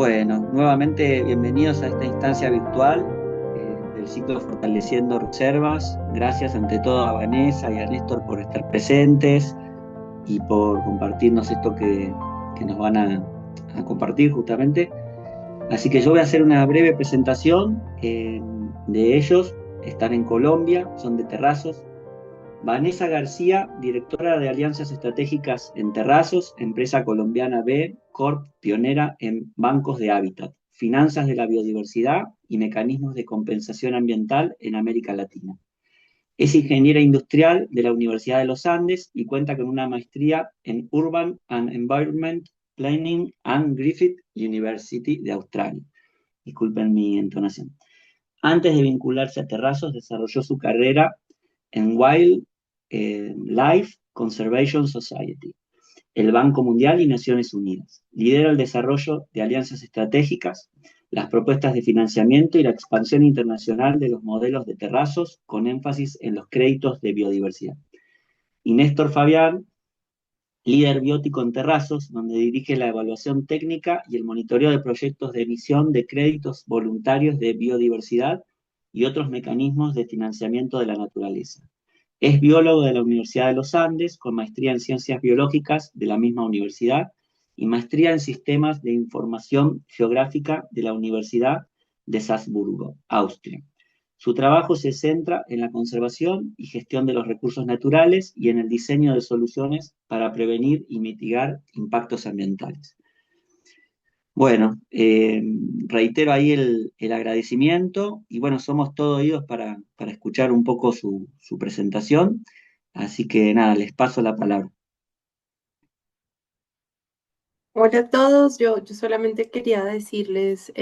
Bueno, nuevamente bienvenidos a esta instancia virtual del ciclo Fortaleciendo Reservas. Gracias ante todo a Vanessa y a Néstor por estar presentes y por compartirnos esto que nos van a compartir justamente. Así que yo voy a hacer una breve presentación de ellos. Están en Colombia, son de Terrazos. Vanessa García, directora de Alianzas Estratégicas en Terrazos, empresa colombiana B Corp, pionera en bancos de hábitat, finanzas de la biodiversidad y mecanismos de compensación ambiental en América Latina. Es ingeniera industrial de la Universidad de los Andes y cuenta con una maestría en Urban and Environment Planning and Griffith University de Australia. Disculpen mi entonación. Antes de vincularse a Terrazos, desarrolló su carrera en Wildlife Conservation Society, el Banco Mundial y Naciones Unidas. Lidera el desarrollo de alianzas estratégicas, las propuestas de financiamiento y la expansión internacional de los modelos de terrazos con énfasis en los créditos de biodiversidad. Y Néstor Fabián, líder biótico en Terrazos, donde dirige la evaluación técnica y el monitoreo de proyectos de emisión de créditos voluntarios de biodiversidad y otros mecanismos de financiamiento de la naturaleza. Es biólogo de la Universidad de los Andes, con maestría en ciencias biológicas de la misma universidad y maestría en sistemas de información geográfica de la Universidad de Salzburgo, Austria. Su trabajo se centra en la conservación y gestión de los recursos naturales y en el diseño de soluciones para prevenir y mitigar impactos ambientales. Bueno, reitero ahí el agradecimiento y bueno, somos todos oídos para escuchar un poco su presentación. Así que nada, les paso la palabra. Hola a todos, yo solamente quería decirles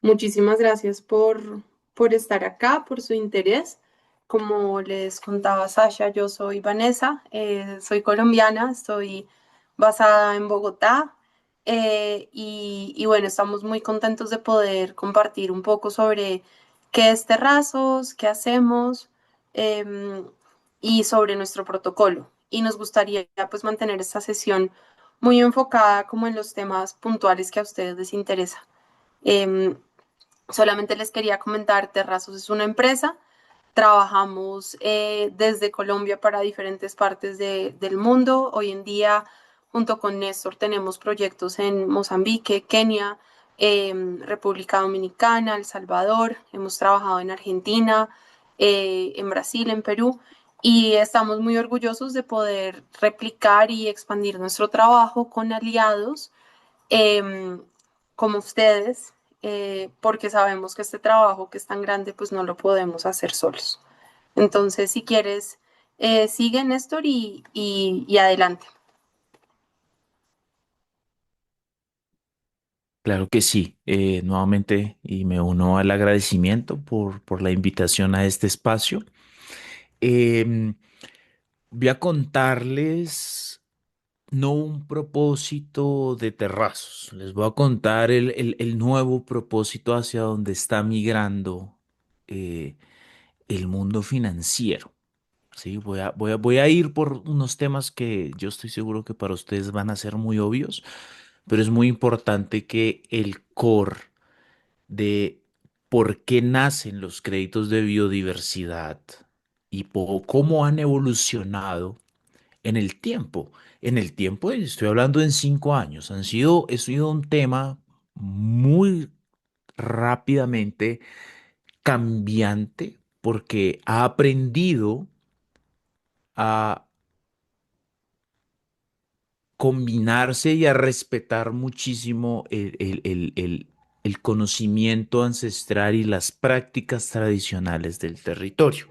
muchísimas gracias por estar acá, por su interés. Como les contaba Sasha, yo soy Vanessa, soy colombiana, estoy basada en Bogotá y bueno, estamos muy contentos de poder compartir un poco sobre qué es Terrazos, qué hacemos em, y sobre nuestro protocolo. Y nos gustaría pues mantener esta sesión muy enfocada como en los temas puntuales que a ustedes les interesa. Em, Solamente les quería comentar, Terrazos es una empresa, trabajamos desde Colombia para diferentes partes del mundo. Hoy en día, junto con Néstor, tenemos proyectos en Mozambique, Kenia, República Dominicana, El Salvador, hemos trabajado en Argentina, en Brasil, en Perú, y estamos muy orgullosos de poder replicar y expandir nuestro trabajo con aliados em, como ustedes, porque sabemos que este trabajo que es tan grande, pues no lo podemos hacer solos. Entonces, si quieres, sigue Néstor y adelante. Claro que sí, nuevamente y me uno al agradecimiento por la invitación a este espacio. Em, Voy a contarles no un propósito de terrazos, les voy a contar el nuevo propósito hacia donde está migrando eh, el mundo financiero. Sí, voy a ir por unos temas que yo estoy seguro que para ustedes van a ser muy obvios, pero es muy importante que el core de por qué nacen los créditos de biodiversidad y cómo han evolucionado en el tiempo. En el tiempo, estoy hablando en 5 años, ha sido un tema muy rápidamente cambiante porque ha aprendido a combinarse y a respetar muchísimo el conocimiento ancestral y las prácticas tradicionales del territorio.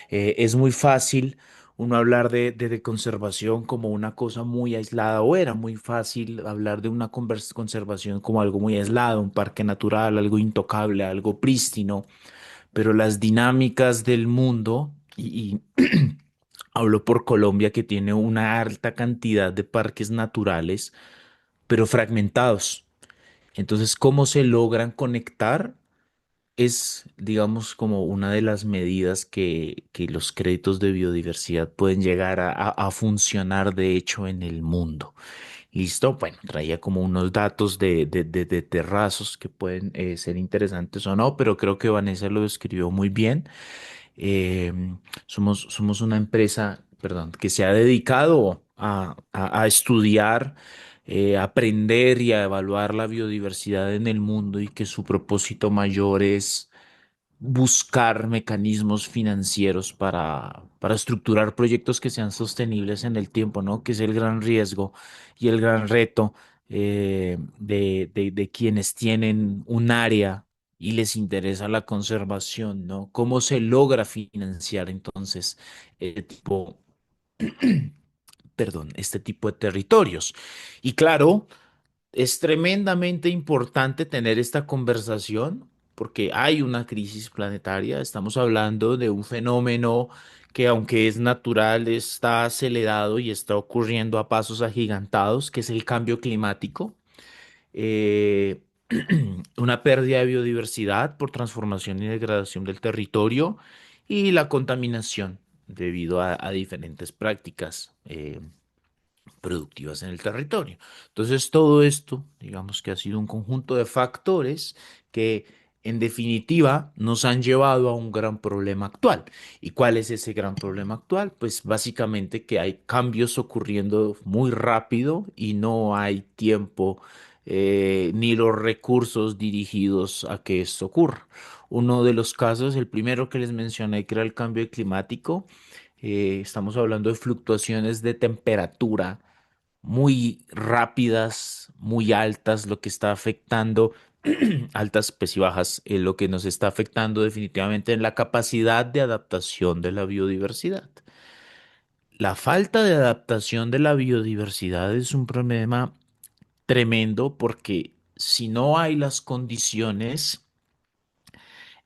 Es muy fácil uno hablar de conservación como una cosa muy aislada, o era muy fácil hablar de una conservación como algo muy aislado, un parque natural, algo intocable, algo prístino, pero las dinámicas del mundo hablo por Colombia, que tiene una alta cantidad de parques naturales, pero fragmentados. Entonces, ¿cómo se logran conectar? Es, digamos, como una de las medidas que los créditos de biodiversidad pueden llegar a funcionar, de hecho, en el mundo. Listo, bueno, traía como unos datos de terrazos que pueden ser interesantes o no, pero creo que Vanessa lo describió muy bien. Eh, somos una empresa, perdón, que se ha dedicado a estudiar, aprender y a evaluar la biodiversidad en el mundo y que su propósito mayor es buscar mecanismos financieros para estructurar proyectos que sean sostenibles en el tiempo, ¿no? Que es el gran riesgo y el gran reto de quienes tienen un área y les interesa la conservación, ¿no? ¿Cómo se logra financiar entonces tipo, perdón, este tipo de territorios? Y claro, es tremendamente importante tener esta conversación porque hay una crisis planetaria. Estamos hablando de un fenómeno que, aunque es natural, está acelerado y está ocurriendo a pasos agigantados, que es el cambio climático. Eh, una pérdida de biodiversidad por transformación y degradación del territorio y la contaminación debido a diferentes prácticas. Productivas en el territorio. Entonces, todo esto, digamos que ha sido un conjunto de factores que, en definitiva, nos han llevado a un gran problema actual. ¿Y cuál es ese gran problema actual? Pues básicamente que hay cambios ocurriendo muy rápido y no hay tiempo ni los recursos dirigidos a que esto ocurra. Uno de los casos, el primero que les mencioné, que era el cambio climático, estamos hablando de fluctuaciones de temperatura muy rápidas, muy altas, lo que está afectando, altas pues y bajas, lo que nos está afectando definitivamente en la capacidad de adaptación de la biodiversidad. La falta de adaptación de la biodiversidad es un problema tremendo porque si no hay las condiciones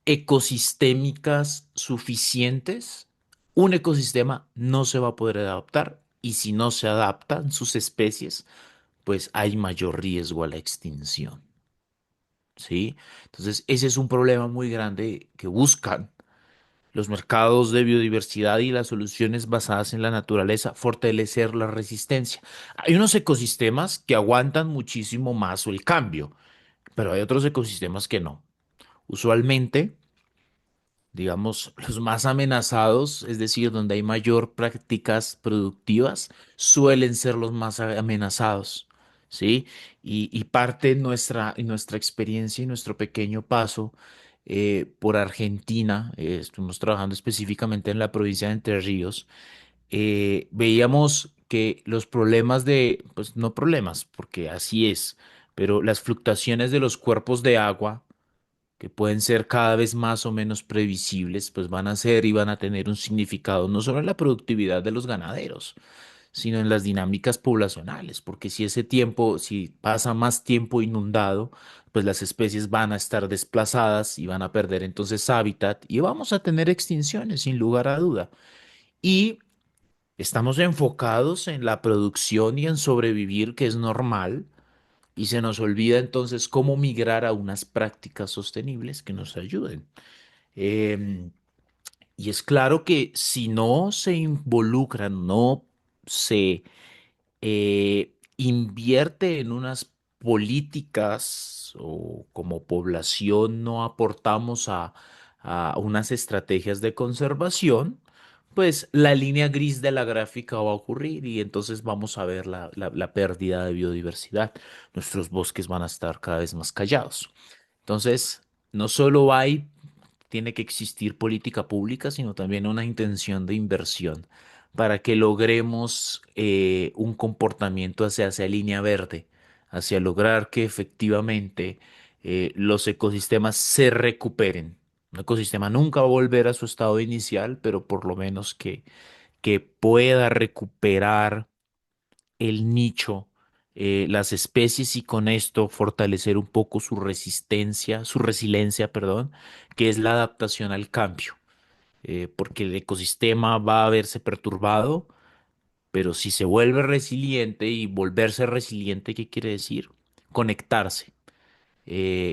ecosistémicas suficientes, un ecosistema no se va a poder adaptar y si no se adaptan sus especies, pues hay mayor riesgo a la extinción, ¿sí? Entonces, ese es un problema muy grande que buscan los mercados de biodiversidad y las soluciones basadas en la naturaleza, fortalecer la resistencia. Hay unos ecosistemas que aguantan muchísimo más el cambio, pero hay otros ecosistemas que no. Usualmente, digamos, los más amenazados, es decir, donde hay mayor prácticas productivas, suelen ser los más amenazados, ¿sí? Y parte de nuestra experiencia y nuestro pequeño paso por Argentina, estuvimos trabajando específicamente en la provincia de Entre Ríos, veíamos que los problemas pues no problemas, porque así es, pero las fluctuaciones de los cuerpos de agua, que pueden ser cada vez más o menos previsibles, pues van a ser y van a tener un significado no solo en la productividad de los ganaderos, sino en las dinámicas poblacionales, porque si pasa más tiempo inundado, pues las especies van a estar desplazadas y van a perder entonces hábitat y vamos a tener extinciones sin lugar a duda. Y estamos enfocados en la producción y en sobrevivir, que es normal, y se nos olvida entonces cómo migrar a unas prácticas sostenibles que nos ayuden. Em, y es claro que si no se involucran, no se invierte en unas políticas o como población no aportamos a unas estrategias de conservación, pues la línea gris de la gráfica va a ocurrir y entonces vamos a ver la pérdida de biodiversidad. Nuestros bosques van a estar cada vez más callados. Entonces, no solo tiene que existir política pública, sino también una intención de inversión para que logremos un comportamiento hacia línea verde, hacia lograr que efectivamente los ecosistemas se recuperen. Un ecosistema nunca va a volver a su estado inicial, pero por lo menos que pueda recuperar el nicho, las especies y con esto fortalecer un poco su resistencia, su resiliencia, perdón, que es la adaptación al cambio, porque el ecosistema va a verse perturbado, pero si se vuelve resiliente y volverse resiliente, ¿qué quiere decir? Conectarse.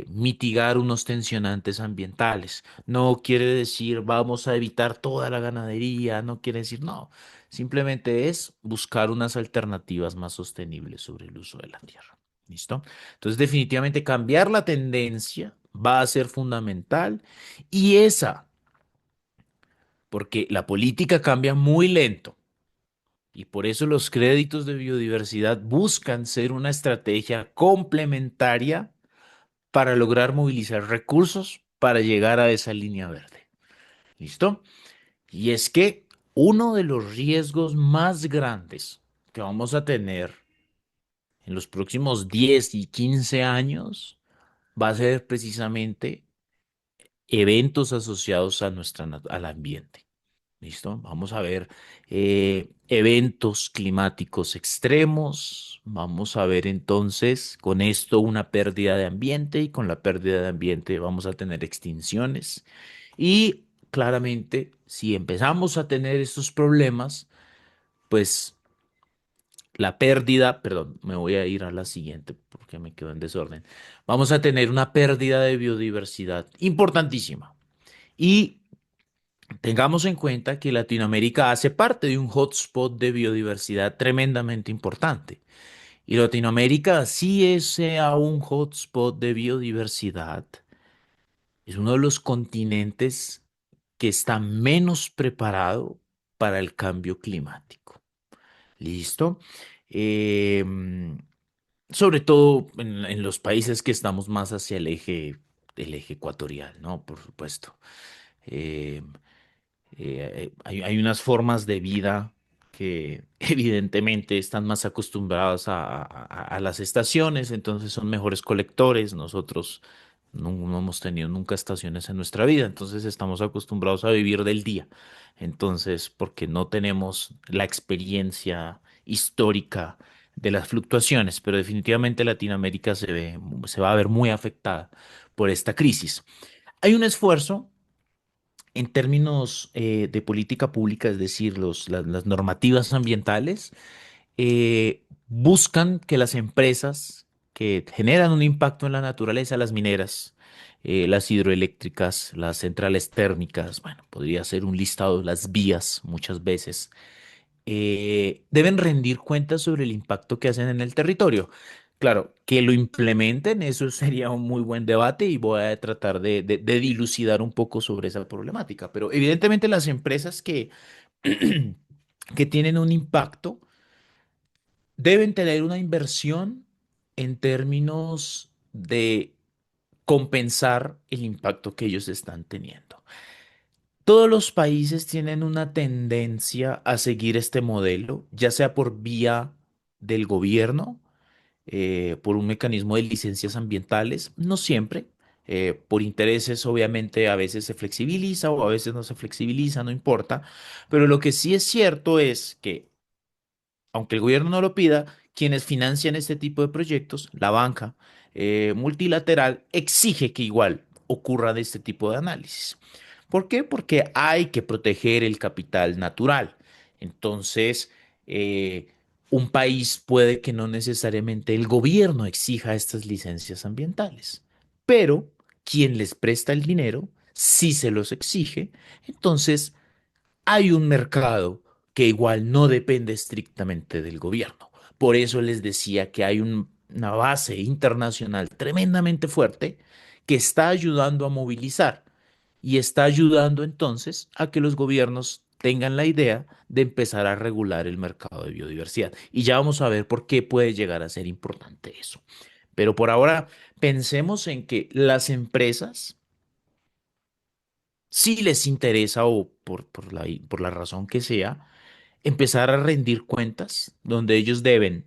mitigar unos tensionantes ambientales. No quiere decir vamos a evitar toda la ganadería, no quiere decir no. Simplemente es buscar unas alternativas más sostenibles sobre el uso de la tierra. ¿Listo? Entonces, definitivamente cambiar la tendencia va a ser fundamental y esa, porque la política cambia muy lento. Y por eso los créditos de biodiversidad buscan ser una estrategia complementaria para lograr movilizar recursos para llegar a esa línea verde. ¿Listo? Y es que uno de los riesgos más grandes que vamos a tener en los próximos 10 y 15 años va a ser precisamente eventos asociados a al ambiente. ¿Listo? Vamos a ver eventos climáticos extremos. Vamos a ver entonces con esto una pérdida de ambiente y con la pérdida de ambiente vamos a tener extinciones. Y claramente, si empezamos a tener estos problemas, pues la pérdida, perdón, me voy a ir a la siguiente porque me quedo en desorden. Vamos a tener una pérdida de biodiversidad importantísima. Y tengamos en cuenta que Latinoamérica hace parte de un hotspot de biodiversidad tremendamente importante. Y Latinoamérica, si es sea un hotspot de biodiversidad, es uno de los continentes que está menos preparado para el cambio climático. ¿Listo? Em, Sobre todo en los países que estamos más hacia el eje ecuatorial, ¿no? Por supuesto. Em, hay unas formas de vida que evidentemente están más acostumbradas a las estaciones, entonces son mejores colectores. Nosotros no hemos tenido nunca estaciones en nuestra vida, entonces estamos acostumbrados a vivir del día. Entonces, porque no tenemos la experiencia histórica de las fluctuaciones, pero definitivamente Latinoamérica se va a ver muy afectada por esta crisis. Hay un esfuerzo en términos de política pública, es decir, las normativas ambientales, buscan que las empresas que generan un impacto en la naturaleza, las mineras, las hidroeléctricas, las centrales térmicas, bueno, podría ser un listado, las vías muchas veces, deben rendir cuentas sobre el impacto que hacen en el territorio. Claro, que lo implementen, eso sería un muy buen debate y voy a tratar de dilucidar un poco sobre esa problemática. Pero evidentemente las empresas que tienen un impacto deben tener una inversión en términos de compensar el impacto que ellos están teniendo. Todos los países tienen una tendencia a seguir este modelo, ya sea por vía del gobierno, por un mecanismo de licencias ambientales, no siempre, por intereses obviamente a veces se flexibiliza o a veces no se flexibiliza, no importa, pero lo que sí es cierto es que aunque el gobierno no lo pida, quienes financian este tipo de proyectos, la banca multilateral, exige que igual ocurra de este tipo de análisis. ¿Por qué? Porque hay que proteger el capital natural. Entonces, eh, un país puede que no necesariamente el gobierno exija estas licencias ambientales, pero quien les presta el dinero sí se los exige. Entonces, hay un mercado que igual no depende estrictamente del gobierno. Por eso les decía que hay una base internacional tremendamente fuerte que está ayudando a movilizar y está ayudando entonces a que los gobiernos tengan la idea de empezar a regular el mercado de biodiversidad. Y ya vamos a ver por qué puede llegar a ser importante eso. Pero por ahora pensemos en que las empresas, si les interesa o por la razón que sea, empezar a rendir cuentas donde ellos deben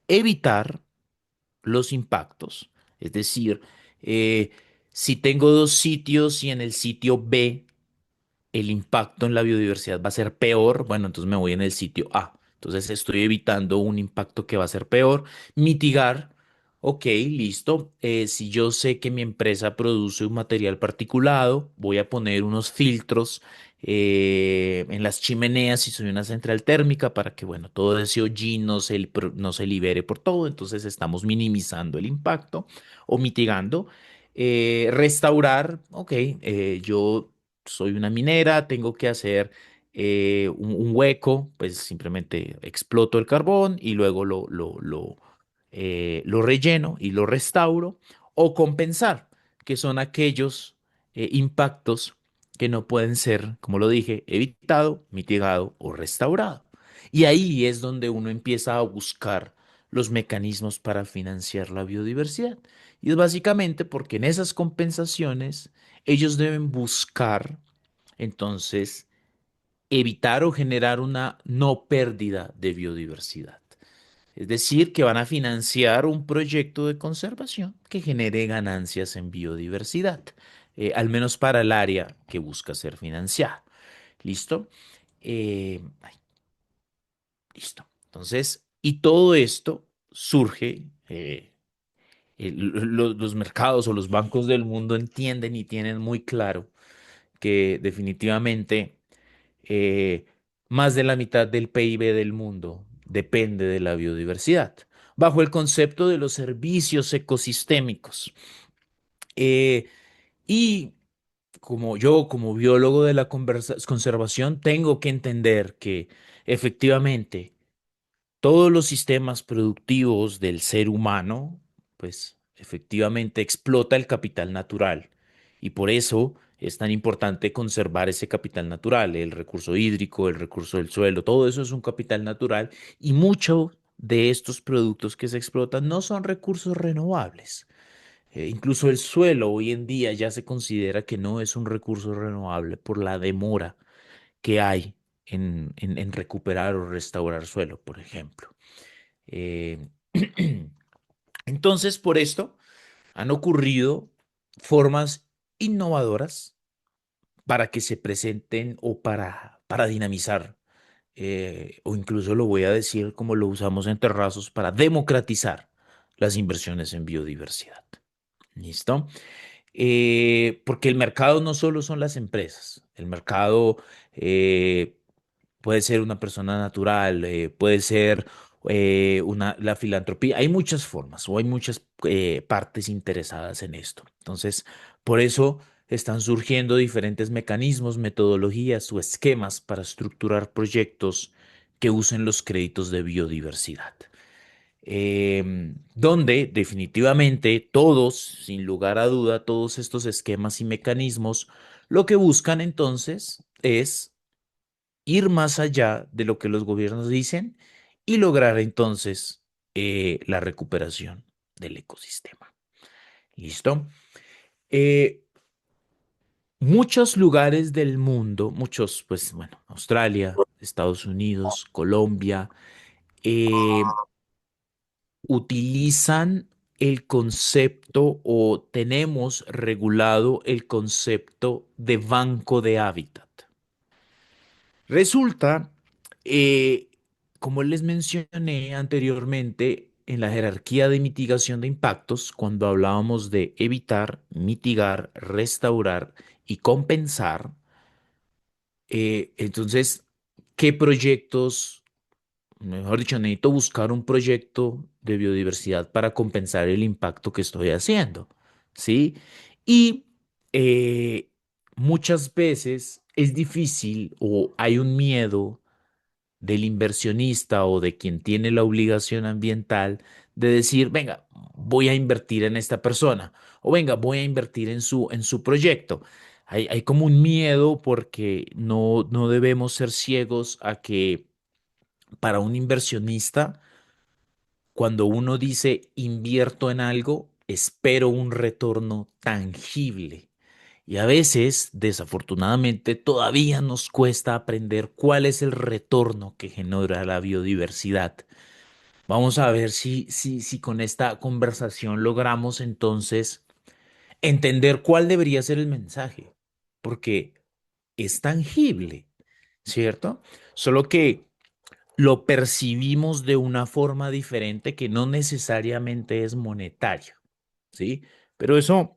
evitar los impactos. Es decir, eh, si tengo dos sitios y en el sitio B el impacto en la biodiversidad va a ser peor, bueno, entonces me voy en el sitio A. Entonces estoy evitando un impacto que va a ser peor, mitigar Ok, listo. Si yo sé que mi empresa produce un material particulado, voy a poner unos filtros en las chimeneas si soy una central térmica para que, bueno, todo ese hollín no se libere por todo. Entonces estamos minimizando el impacto o mitigando. Restaurar, ok, yo soy una minera, tengo que hacer un hueco, pues simplemente exploto el carbón y luego lo relleno y lo restauro, o compensar, que son aquellos impactos que no pueden ser, como lo dije, evitado, mitigado o restaurado. Y ahí es donde uno empieza a buscar los mecanismos para financiar la biodiversidad. Y es básicamente porque en esas compensaciones ellos deben buscar entonces evitar o generar una no pérdida de biodiversidad. Es decir, que van a financiar un proyecto de conservación que genere ganancias en biodiversidad, al menos para el área que busca ser financiada. ¿Listo? Ay, listo. Entonces, y todo esto surge, los mercados o los bancos del mundo entienden y tienen muy claro que definitivamente eh, más de la mitad del PIB del mundo depende de la biodiversidad, bajo el concepto de los servicios ecosistémicos. Eh, y como yo, como biólogo de la conservación, tengo que entender que efectivamente todos los sistemas productivos del ser humano, pues efectivamente explota el capital natural. Y por eso es tan importante conservar ese capital natural, el recurso hídrico, el recurso del suelo, todo eso es un capital natural y muchos de estos productos que se explotan no son recursos renovables. Incluso el suelo hoy en día ya se considera que no es un recurso renovable por la demora que hay en recuperar o restaurar suelo, por ejemplo. Eh, entonces, por esto han ocurrido formas innovadoras para que se presenten o para dinamizar, o incluso lo voy a decir como lo usamos en Terrazos, para democratizar las inversiones en biodiversidad. ¿Listo? Porque el mercado no solo son las empresas, el mercado eh, puede ser una persona natural, puede ser la filantropía. Hay muchas formas o hay muchas partes interesadas en esto. Entonces, por eso están surgiendo diferentes mecanismos, metodologías o esquemas para estructurar proyectos que usen los créditos de biodiversidad. Donde definitivamente todos, sin lugar a duda, todos estos esquemas y mecanismos, lo que buscan entonces es ir más allá de lo que los gobiernos dicen y lograr entonces la recuperación del ecosistema. ¿Listo? Eh, Muchos lugares del mundo, muchos, pues bueno, Australia, Estados Unidos, Colombia, eh, utilizan el concepto o tenemos regulado el concepto de banco de hábitat. Resulta, eh, como les mencioné anteriormente, en la jerarquía de mitigación de impactos, cuando hablábamos de evitar, mitigar, restaurar y compensar, entonces, ¿qué proyectos? Mejor dicho, necesito buscar un proyecto de biodiversidad para compensar el impacto que estoy haciendo, ¿sí? Y eh, muchas veces es difícil o hay un miedo del inversionista o de quien tiene la obligación ambiental de decir, venga, voy a invertir en esta persona o venga, voy a invertir en su proyecto. Hay como un miedo porque no debemos ser ciegos a que para un inversionista, cuando uno dice invierto en algo, espero un retorno tangible. Y a veces, desafortunadamente, todavía nos cuesta aprender cuál es el retorno que genera la biodiversidad. Vamos a ver si con esta conversación logramos entonces entender cuál debería ser el mensaje, porque es tangible, ¿cierto? Solo que lo percibimos de una forma diferente que no necesariamente es monetaria, ¿sí? Pero eso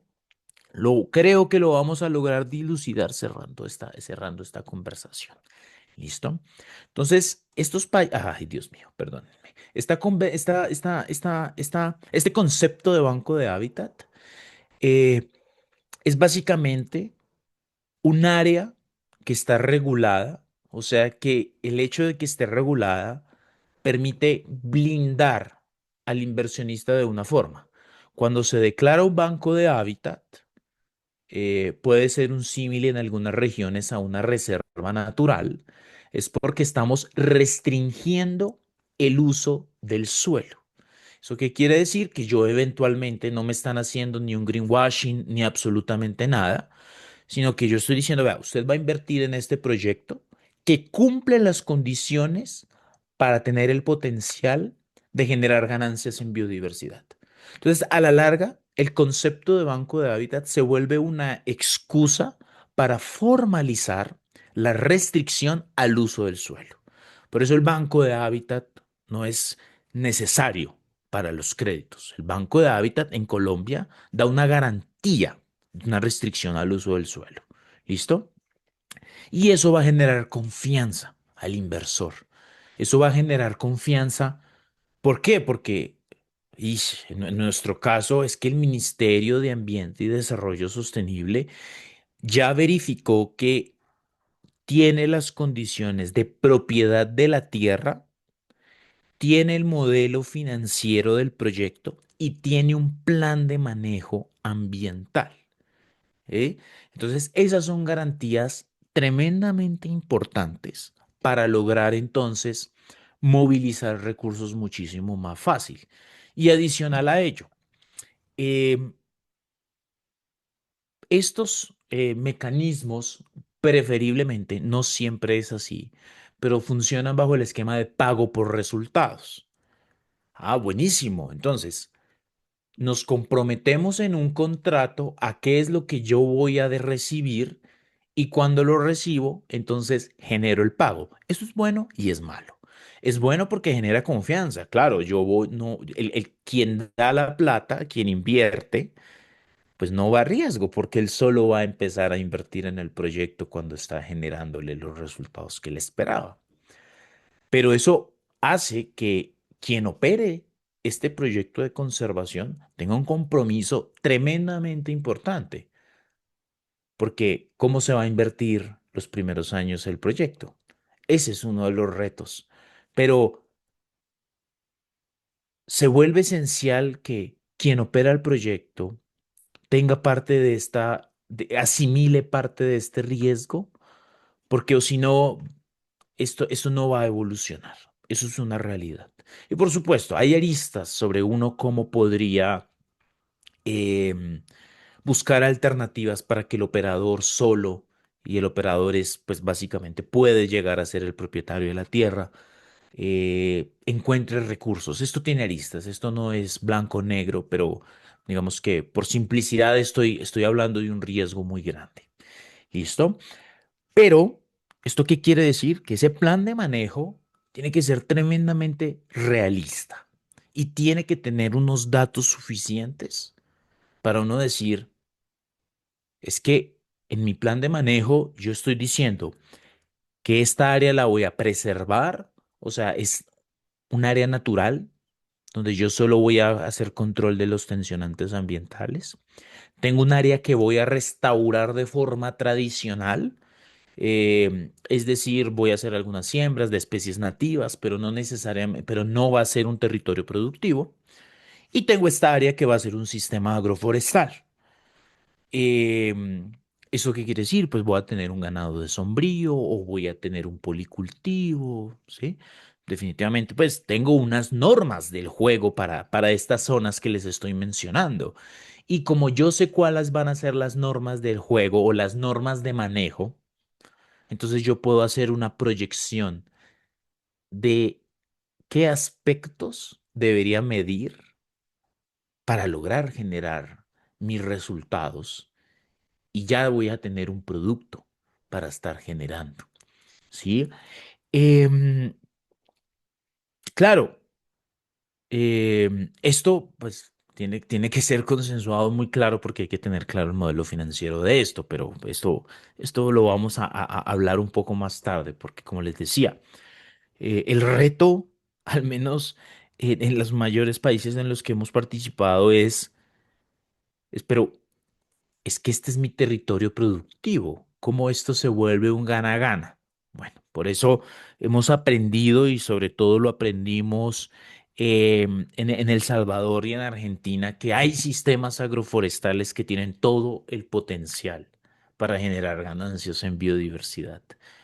creo que lo vamos a lograr dilucidar cerrando esta conversación. ¿Listo? Entonces, ay, Dios mío, perdónenme. Este concepto de banco de hábitat eh, es básicamente un área que está regulada, o sea que el hecho de que esté regulada permite blindar al inversionista de una forma. Cuando se declara un banco de hábitat, puede ser un símil en algunas regiones a una reserva natural, es porque estamos restringiendo el uso del suelo. ¿Eso qué quiere decir? Que yo eventualmente no me están haciendo ni un greenwashing ni absolutamente nada, sino que yo estoy diciendo, vea, usted va a invertir en este proyecto que cumple las condiciones para tener el potencial de generar ganancias en biodiversidad. Entonces, a la larga, el concepto de banco de hábitat se vuelve una excusa para formalizar la restricción al uso del suelo. Por eso el banco de hábitat no es necesario para los créditos. El banco de hábitat en Colombia da una garantía, una restricción al uso del suelo. ¿Listo? Y eso va a generar confianza al inversor. Eso va a generar confianza. ¿Por qué? Porque en nuestro caso es que el Ministerio de Ambiente y Desarrollo Sostenible ya verificó que tiene las condiciones de propiedad de la tierra, tiene el modelo financiero del proyecto y tiene un plan de manejo ambiental. ¿Eh? Entonces, esas son garantías tremendamente importantes para lograr entonces movilizar recursos muchísimo más fácil. Y adicional a ello, eh, estos mecanismos preferiblemente, no siempre es así, pero funcionan bajo el esquema de pago por resultados. Ah, buenísimo. Entonces, nos comprometemos en un contrato a qué es lo que yo voy a de recibir y cuando lo recibo, entonces genero el pago. Eso es bueno y es malo. Es bueno porque genera confianza. Claro, yo voy, no, quien da la plata, quien invierte, pues no va a riesgo porque él solo va a empezar a invertir en el proyecto cuando está generándole los resultados que él esperaba. Pero eso hace que quien opere este proyecto de conservación tenga un compromiso tremendamente importante, porque ¿cómo se va a invertir los primeros años el proyecto? Ese es uno de los retos, pero se vuelve esencial que quien opera el proyecto tenga parte de asimile parte de este riesgo, porque o si no, esto no va a evolucionar. Eso es una realidad. Y por supuesto, hay aristas sobre uno cómo podría em, buscar alternativas para que el operador solo, y el operador es, pues básicamente puede llegar a ser el propietario de la tierra, encuentre recursos. Esto tiene aristas, esto no es blanco-negro, pero digamos que por simplicidad estoy hablando de un riesgo muy grande. ¿Listo? Pero, ¿esto qué quiere decir? Que ese plan de manejo tiene que ser tremendamente realista y tiene que tener unos datos suficientes para uno decir, es que en mi plan de manejo yo estoy diciendo que esta área la voy a preservar, o sea, es un área natural donde yo solo voy a hacer control de los tensionantes ambientales. Tengo un área que voy a restaurar de forma tradicional. Es decir, voy a hacer algunas siembras de especies nativas, pero no necesariamente, pero no va a ser un territorio productivo. Y tengo esta área que va a ser un sistema agroforestal. Em, ¿Eso qué quiere decir? Pues voy a tener un ganado de sombrío o voy a tener un policultivo, ¿sí? Definitivamente, pues tengo unas normas del juego para estas zonas que les estoy mencionando. Y como yo sé cuáles van a ser las normas del juego o las normas de manejo, entonces yo puedo hacer una proyección de qué aspectos debería medir para lograr generar mis resultados y ya voy a tener un producto para estar generando, ¿sí? Em, claro, esto pues tiene que ser consensuado muy claro porque hay que tener claro el modelo financiero de esto, pero esto lo vamos a hablar un poco más tarde, porque como les decía, el reto, al menos en los mayores países en los que hemos participado, pero es que este es mi territorio productivo. ¿Cómo esto se vuelve un gana-gana? Bueno, por eso hemos aprendido y sobre todo lo aprendimos en El Salvador y en Argentina, que hay sistemas agroforestales que tienen todo el potencial para generar ganancias en biodiversidad.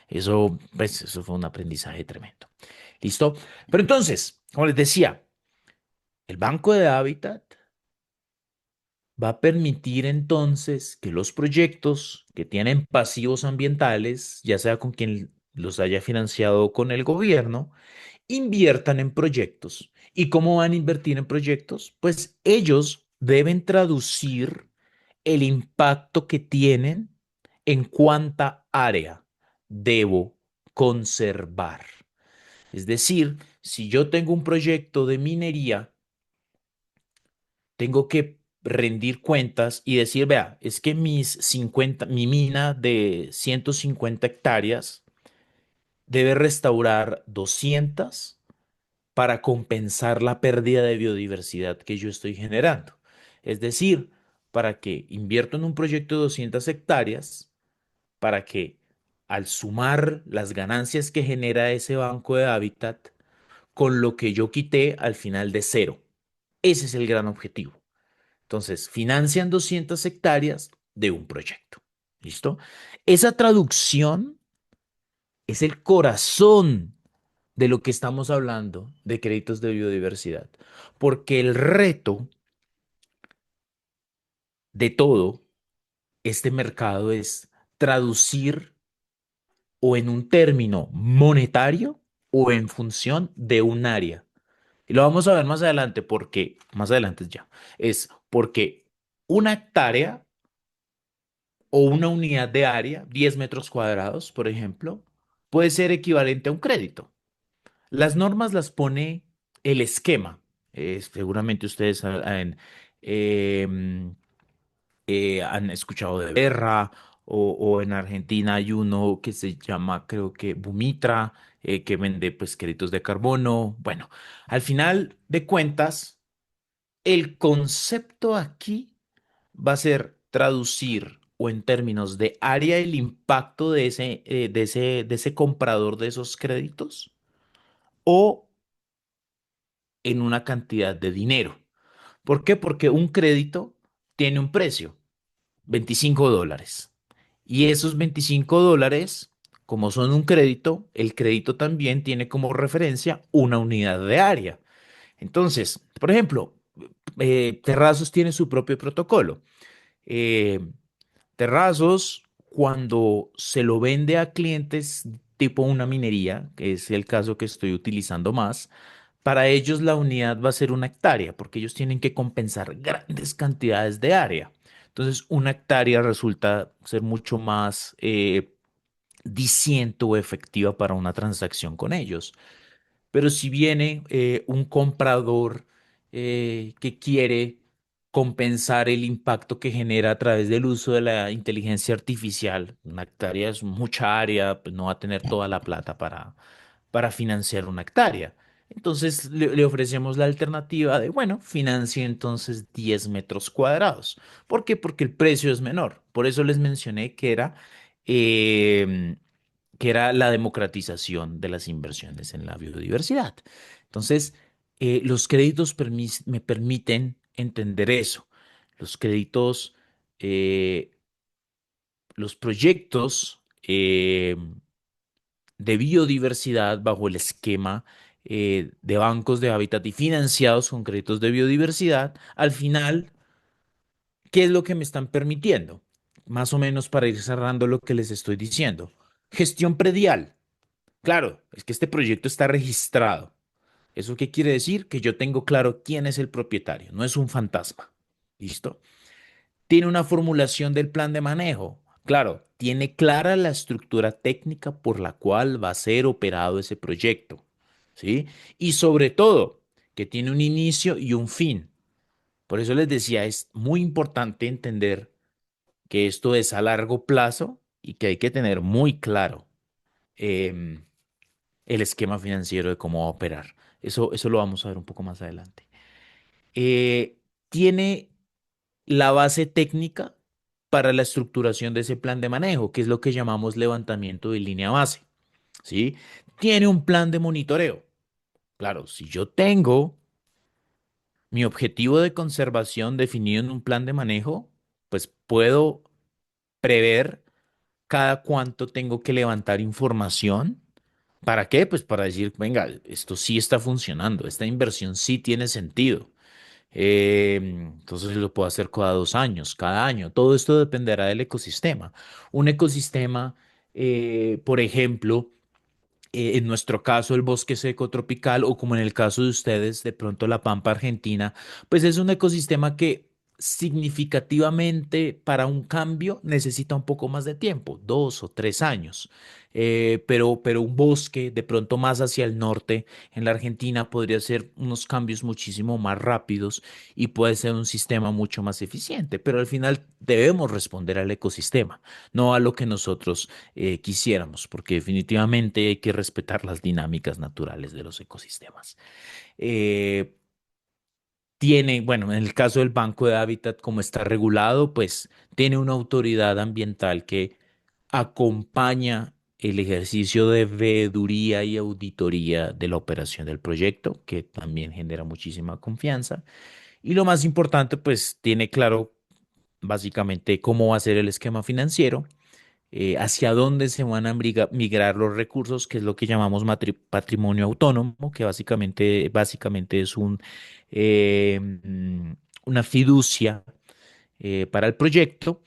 Eso, pues, eso fue un aprendizaje tremendo. ¿Listo? Pero entonces, como les decía, el Banco de Hábitat va a permitir entonces que los proyectos que tienen pasivos ambientales, ya sea con quien los haya financiado con el gobierno, inviertan en proyectos. ¿Y cómo van a invertir en proyectos? Pues ellos deben traducir el impacto que tienen en cuánta área debo conservar. Es decir, si yo tengo un proyecto de minería, tengo que rendir cuentas y decir, vea, es que mi mina de 150 hectáreas debe restaurar 200 para compensar la pérdida de biodiversidad que yo estoy generando. Es decir, para que invierto en un proyecto de 200 hectáreas, para que al sumar las ganancias que genera ese banco de hábitat con lo que yo quité al final de cero. Ese es el gran objetivo. Entonces, financian 200 hectáreas de un proyecto. ¿Listo? Esa traducción es el corazón de lo que estamos hablando de créditos de biodiversidad. Porque el reto de todo este mercado es traducir o en un término monetario o en función de un área. Y lo vamos a ver más adelante porque, más adelante ya, es porque una hectárea o una unidad de área, 10 metros cuadrados, por ejemplo, puede ser equivalente a un crédito. Las normas las pone el esquema. Seguramente ustedes em, han escuchado de Berra o en Argentina hay uno que se llama, creo que Bumitra, que vende pues créditos de carbono. Bueno, al final de cuentas, el concepto aquí va a ser traducir o en términos de área el impacto de ese comprador de esos créditos o en una cantidad de dinero. ¿Por qué? Porque un crédito tiene un precio, $25. Y esos $25, como son un crédito, el crédito también tiene como referencia una unidad de área. Entonces, por ejemplo, Terrazos tiene su propio protocolo. Eh, Terrazos, cuando se lo vende a clientes tipo una minería, que es el caso que estoy utilizando más, para ellos la unidad va a ser una hectárea, porque ellos tienen que compensar grandes cantidades de área. Entonces, una hectárea resulta ser mucho más diciente o efectiva para una transacción con ellos. Pero si viene un comprador que quiere compensar el impacto que genera a través del uso de la inteligencia artificial, una hectárea es mucha área, pues no va a tener toda la plata para financiar una hectárea. Entonces le ofrecemos la alternativa de, bueno, financie entonces 10 metros cuadrados. ¿Por qué? Porque el precio es menor. Por eso les mencioné em, que era la democratización de las inversiones en la biodiversidad. Entonces, los créditos me permiten entender eso. Los créditos, eh, los proyectos de biodiversidad bajo el esquema de bancos de hábitat y financiados con créditos de biodiversidad, al final, ¿qué es lo que me están permitiendo? Más o menos para ir cerrando lo que les estoy diciendo. Gestión predial. Claro, es que este proyecto está registrado. ¿Eso qué quiere decir? Que yo tengo claro quién es el propietario, no es un fantasma. ¿Listo? Tiene una formulación del plan de manejo. Claro, tiene clara la estructura técnica por la cual va a ser operado ese proyecto. ¿sí? Y sobre todo, que tiene un inicio y un fin. Por eso les decía, es muy importante entender que esto es a largo plazo y que hay que tener muy claro em, el esquema financiero de cómo va a operar. Eso lo vamos a ver un poco más adelante. Tiene la base técnica para la estructuración de ese plan de manejo, que es lo que llamamos levantamiento de línea base, ¿sí? Tiene un plan de monitoreo. Claro, si yo tengo mi objetivo de conservación definido en un plan de manejo, pues puedo prever cada cuánto tengo que levantar información. ¿Para qué? Pues para decir, venga, esto sí está funcionando, esta inversión sí tiene sentido. Entonces lo puedo hacer cada 2 años, cada año. Todo esto dependerá del ecosistema. Un ecosistema, por ejemplo, en nuestro caso el bosque seco tropical o como en el caso de ustedes, de pronto la pampa argentina, pues es un ecosistema que significativamente para un cambio necesita un poco más de tiempo, 2 o 3 años. Pero un bosque de pronto más hacia el norte en la Argentina podría ser unos cambios muchísimo más rápidos y puede ser un sistema mucho más eficiente, pero al final debemos responder al ecosistema, no a lo que nosotros quisiéramos, porque definitivamente hay que respetar las dinámicas naturales de los ecosistemas. Eh, bueno, en el caso del Banco de Hábitat, como está regulado, pues tiene una autoridad ambiental que acompaña el ejercicio de veeduría y auditoría de la operación del proyecto, que también genera muchísima confianza. Y lo más importante, pues tiene claro básicamente cómo va a ser el esquema financiero, hacia dónde se van a migrar los recursos, que es lo que llamamos patrimonio autónomo, que básicamente es una fiducia para el proyecto,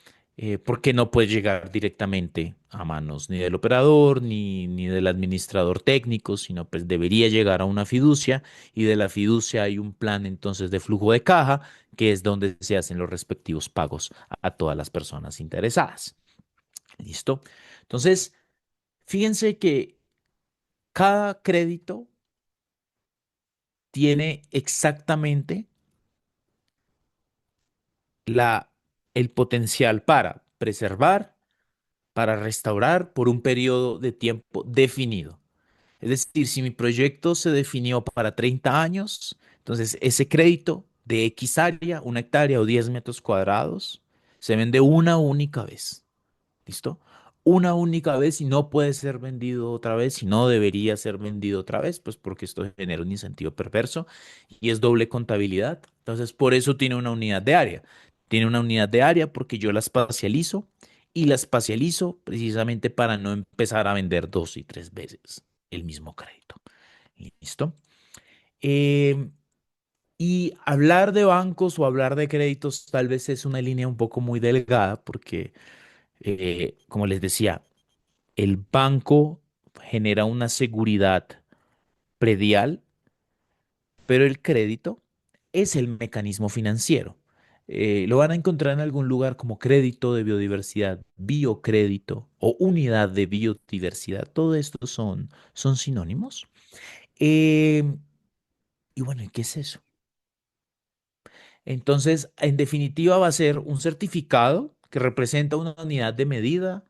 porque no puede llegar directamente a manos ni del operador ni del administrador técnico, sino pues debería llegar a una fiducia y de la fiducia hay un plan entonces de flujo de caja, que es donde se hacen los respectivos pagos a todas las personas interesadas. ¿Listo? Entonces, fíjense que cada crédito tiene exactamente la, el potencial para preservar, para restaurar por un periodo de tiempo definido. Es decir, si mi proyecto se definió para 30 años, entonces ese crédito de X área, 1 hectárea o 10 metros cuadrados, se vende una única vez. ¿Listo? Una única vez y no puede ser vendido otra vez y no debería ser vendido otra vez, pues porque esto genera un incentivo perverso y es doble contabilidad. Entonces, por eso tiene una unidad de área. Tiene una unidad de área porque yo la espacializo y la espacializo precisamente para no empezar a vender 2 y 3 veces el mismo crédito. ¿Listo? Eh, y hablar de bancos o hablar de créditos tal vez es una línea un poco muy delgada porque, como les decía, el banco genera una seguridad predial, pero el crédito es el mecanismo financiero. Lo van a encontrar en algún lugar como crédito de biodiversidad, biocrédito o unidad de biodiversidad. Todo esto son sinónimos. Eh, y bueno, ¿y qué es eso? Entonces, en definitiva, va a ser un certificado que representa una unidad de medida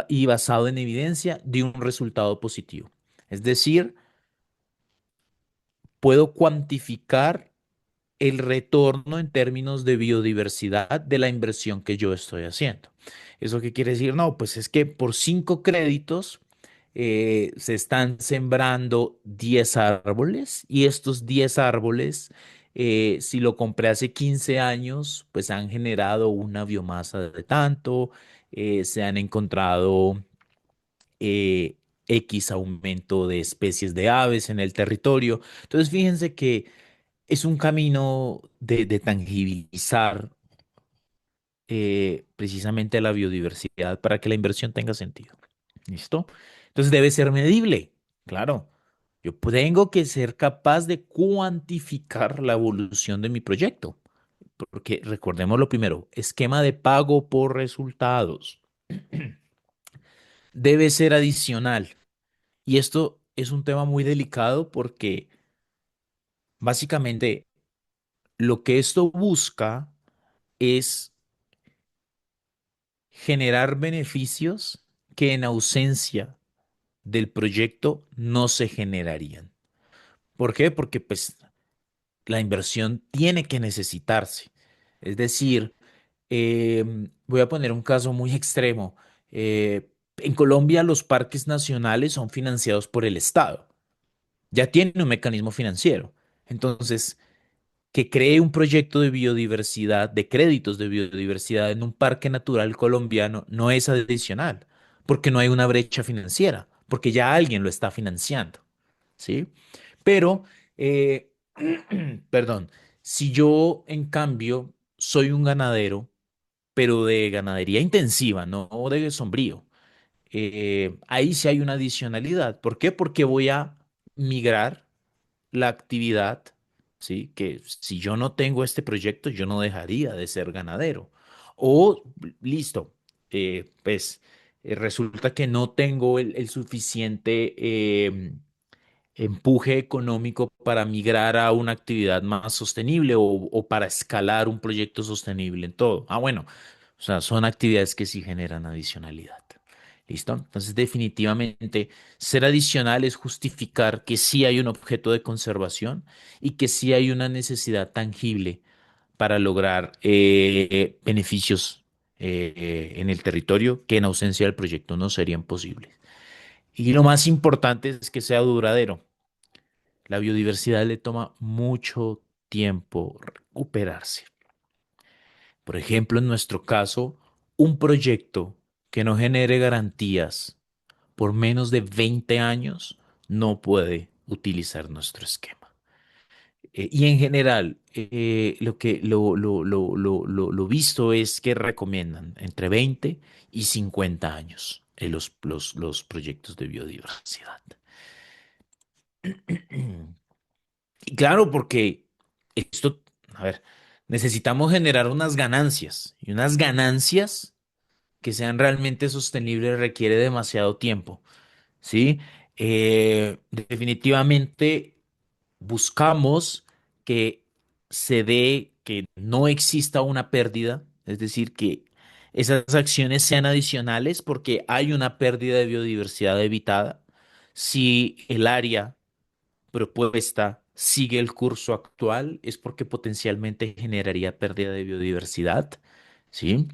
y basado en evidencia de un resultado positivo. Es decir, puedo cuantificar el retorno en términos de biodiversidad de la inversión que yo estoy haciendo. ¿Eso qué quiere decir? No, pues es que por 5 créditos se están sembrando 10 árboles y estos 10 árboles, si lo compré hace 15 años, pues han generado una biomasa de tanto, se han encontrado eh, X aumento de especies de aves en el territorio. Entonces, fíjense que es un camino de tangibilizar precisamente la biodiversidad para que la inversión tenga sentido. ¿Listo? Entonces debe ser medible, claro. Yo tengo que ser capaz de cuantificar la evolución de mi proyecto, porque recordemos lo primero, esquema de pago por resultados. Debe ser adicional. Y esto es un tema muy delicado porque básicamente lo que esto busca es generar beneficios que en ausencia del proyecto no se generarían. ¿Por qué? Porque pues la inversión tiene que necesitarse. Es decir, voy a poner un caso muy extremo. En Colombia los parques nacionales son financiados por el Estado. Ya tienen un mecanismo financiero. Entonces, que cree un proyecto de biodiversidad, de créditos de biodiversidad en un parque natural colombiano no es adicional, porque no hay una brecha financiera, porque ya alguien lo está financiando, ¿sí? Pero, eh, perdón, si yo en cambio soy un ganadero, pero de ganadería intensiva, no de sombrío, ahí sí hay una adicionalidad. ¿Por qué? Porque voy a migrar la actividad, ¿sí? Que si yo no tengo este proyecto, yo no dejaría de ser ganadero. O, listo, pues resulta que no tengo el suficiente empuje económico para migrar a una actividad más sostenible o para escalar un proyecto sostenible en todo. Ah, bueno, o sea, son actividades que sí generan adicionalidad. ¿Listo? Entonces, definitivamente, ser adicional es justificar que sí hay un objeto de conservación y que sí hay una necesidad tangible para lograr beneficios en el territorio que en ausencia del proyecto no serían posibles. Y lo más importante es que sea duradero. La biodiversidad le toma mucho tiempo recuperarse. Por ejemplo, en nuestro caso, un proyecto que no genere garantías por menos de 20 años no puede utilizar nuestro esquema. Y en general, lo que lo visto es que recomiendan entre 20 y 50 años los proyectos de biodiversidad. Y claro, porque esto, a ver, necesitamos generar unas ganancias y unas ganancias que sean realmente sostenibles requiere demasiado tiempo, ¿sí? Definitivamente buscamos que se dé, que no exista una pérdida, es decir, que esas acciones sean adicionales porque hay una pérdida de biodiversidad evitada. Si el área propuesta sigue el curso actual, es porque potencialmente generaría pérdida de biodiversidad, ¿sí?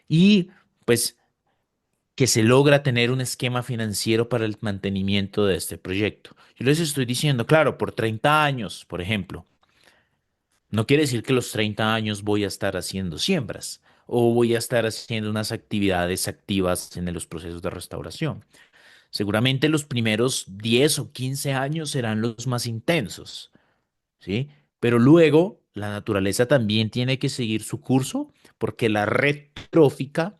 Y pues que se logra tener un esquema financiero para el mantenimiento de este proyecto. Yo les estoy diciendo, claro, por 30 años, por ejemplo, no quiere decir que los 30 años voy a estar haciendo siembras o voy a estar haciendo unas actividades activas en los procesos de restauración. Seguramente los primeros 10 o 15 años serán los más intensos, ¿sí? Pero luego la naturaleza también tiene que seguir su curso porque la red trófica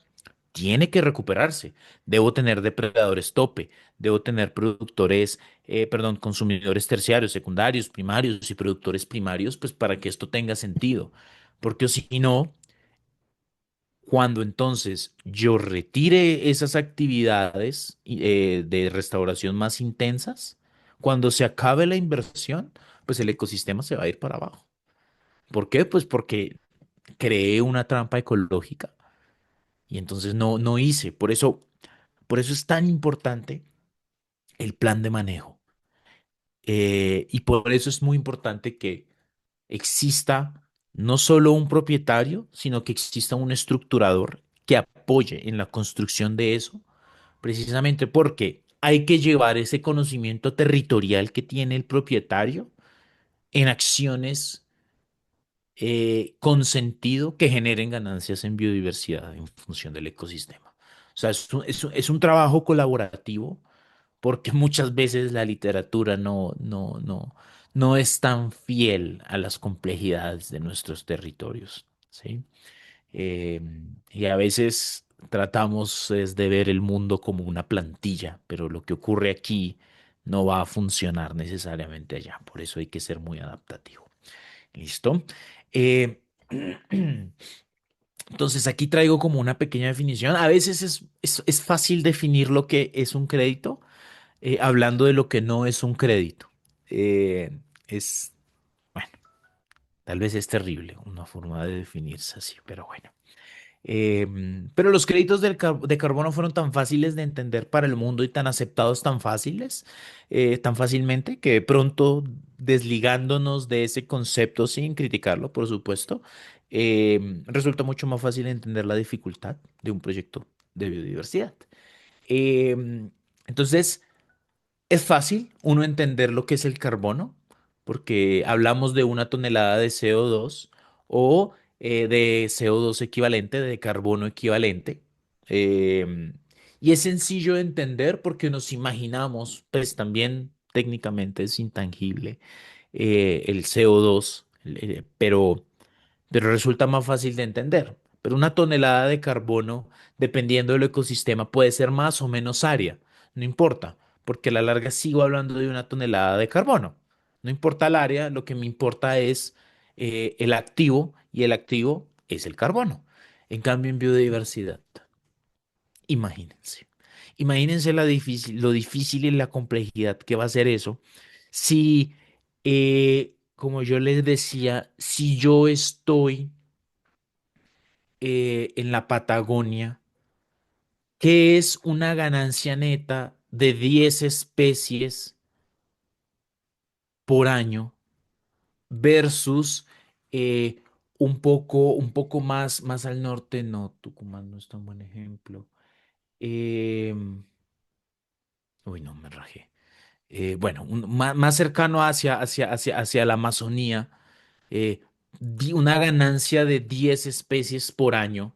tiene que recuperarse. Debo tener depredadores tope, debo tener perdón, consumidores terciarios, secundarios, primarios y productores primarios, pues para que esto tenga sentido. Porque si no, cuando entonces yo retire esas actividades de restauración más intensas, cuando se acabe la inversión, pues el ecosistema se va a ir para abajo. ¿Por qué? Pues porque creé una trampa ecológica y entonces no hice. Por eso es tan importante el plan de manejo. Y por eso es muy importante que exista no solo un propietario, sino que exista un estructurador que apoye en la construcción de eso, precisamente porque hay que llevar ese conocimiento territorial que tiene el propietario en acciones con sentido que generen ganancias en biodiversidad en función del ecosistema. O sea, es un trabajo colaborativo porque muchas veces la literatura no es tan fiel a las complejidades de nuestros territorios, ¿sí? Eh, y a veces tratamos es de ver el mundo como una plantilla, pero lo que ocurre aquí no va a funcionar necesariamente allá. Por eso hay que ser muy adaptativo. ¿Listo? Eh, entonces aquí traigo como una pequeña definición. A veces es fácil definir lo que es un crédito, hablando de lo que no es un crédito. Es, bueno, tal vez es terrible una forma de definirse así, pero bueno. Pero los créditos de carbono fueron tan fáciles de entender para el mundo y tan aceptados tan fáciles, tan fácilmente, que de pronto desligándonos de ese concepto sin criticarlo, por supuesto, resulta mucho más fácil entender la dificultad de un proyecto de biodiversidad. Entonces, es fácil uno entender lo que es el carbono, porque hablamos de 1 tonelada de CO2 o de CO2 equivalente, de carbono equivalente. Em, y es sencillo de entender porque nos imaginamos, pues también técnicamente es intangible el CO2, pero resulta más fácil de entender. Pero 1 tonelada de carbono, dependiendo del ecosistema, puede ser más o menos área. No importa, porque a la larga sigo hablando de 1 tonelada de carbono. No importa el área, lo que me importa es el activo y el activo es el carbono. En cambio, en biodiversidad, imagínense. Imagínense lo difícil y la complejidad que va a ser eso si, como yo les decía, si yo estoy en la Patagonia, ¿qué es una ganancia neta de 10 especies por año versus eh, un poco más al norte? No, Tucumán no es tan buen ejemplo. Em, uy, no, me rajé. Bueno, más cercano hacia la Amazonía, eh, una ganancia de 10 especies por año.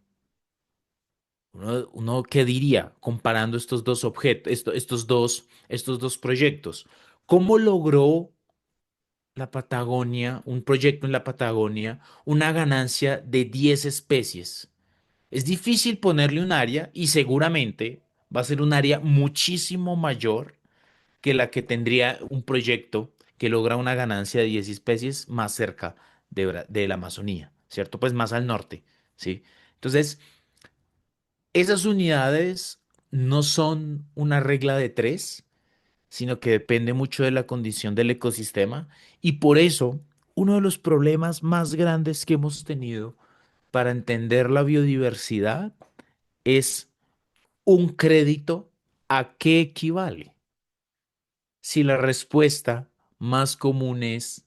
Uno, ¿qué diría comparando estos dos objetos, estos dos proyectos? ¿Cómo logró la Patagonia, un proyecto en la Patagonia, una ganancia de 10 especies? Es difícil ponerle un área y seguramente va a ser un área muchísimo mayor que la que tendría un proyecto que logra una ganancia de 10 especies más cerca de la Amazonía, ¿cierto? Pues más al norte, ¿sí? Entonces, esas unidades no son una regla de tres, sino que depende mucho de la condición del ecosistema y por eso uno de los problemas más grandes que hemos tenido para entender la biodiversidad es un crédito a qué equivale. Si la respuesta más común es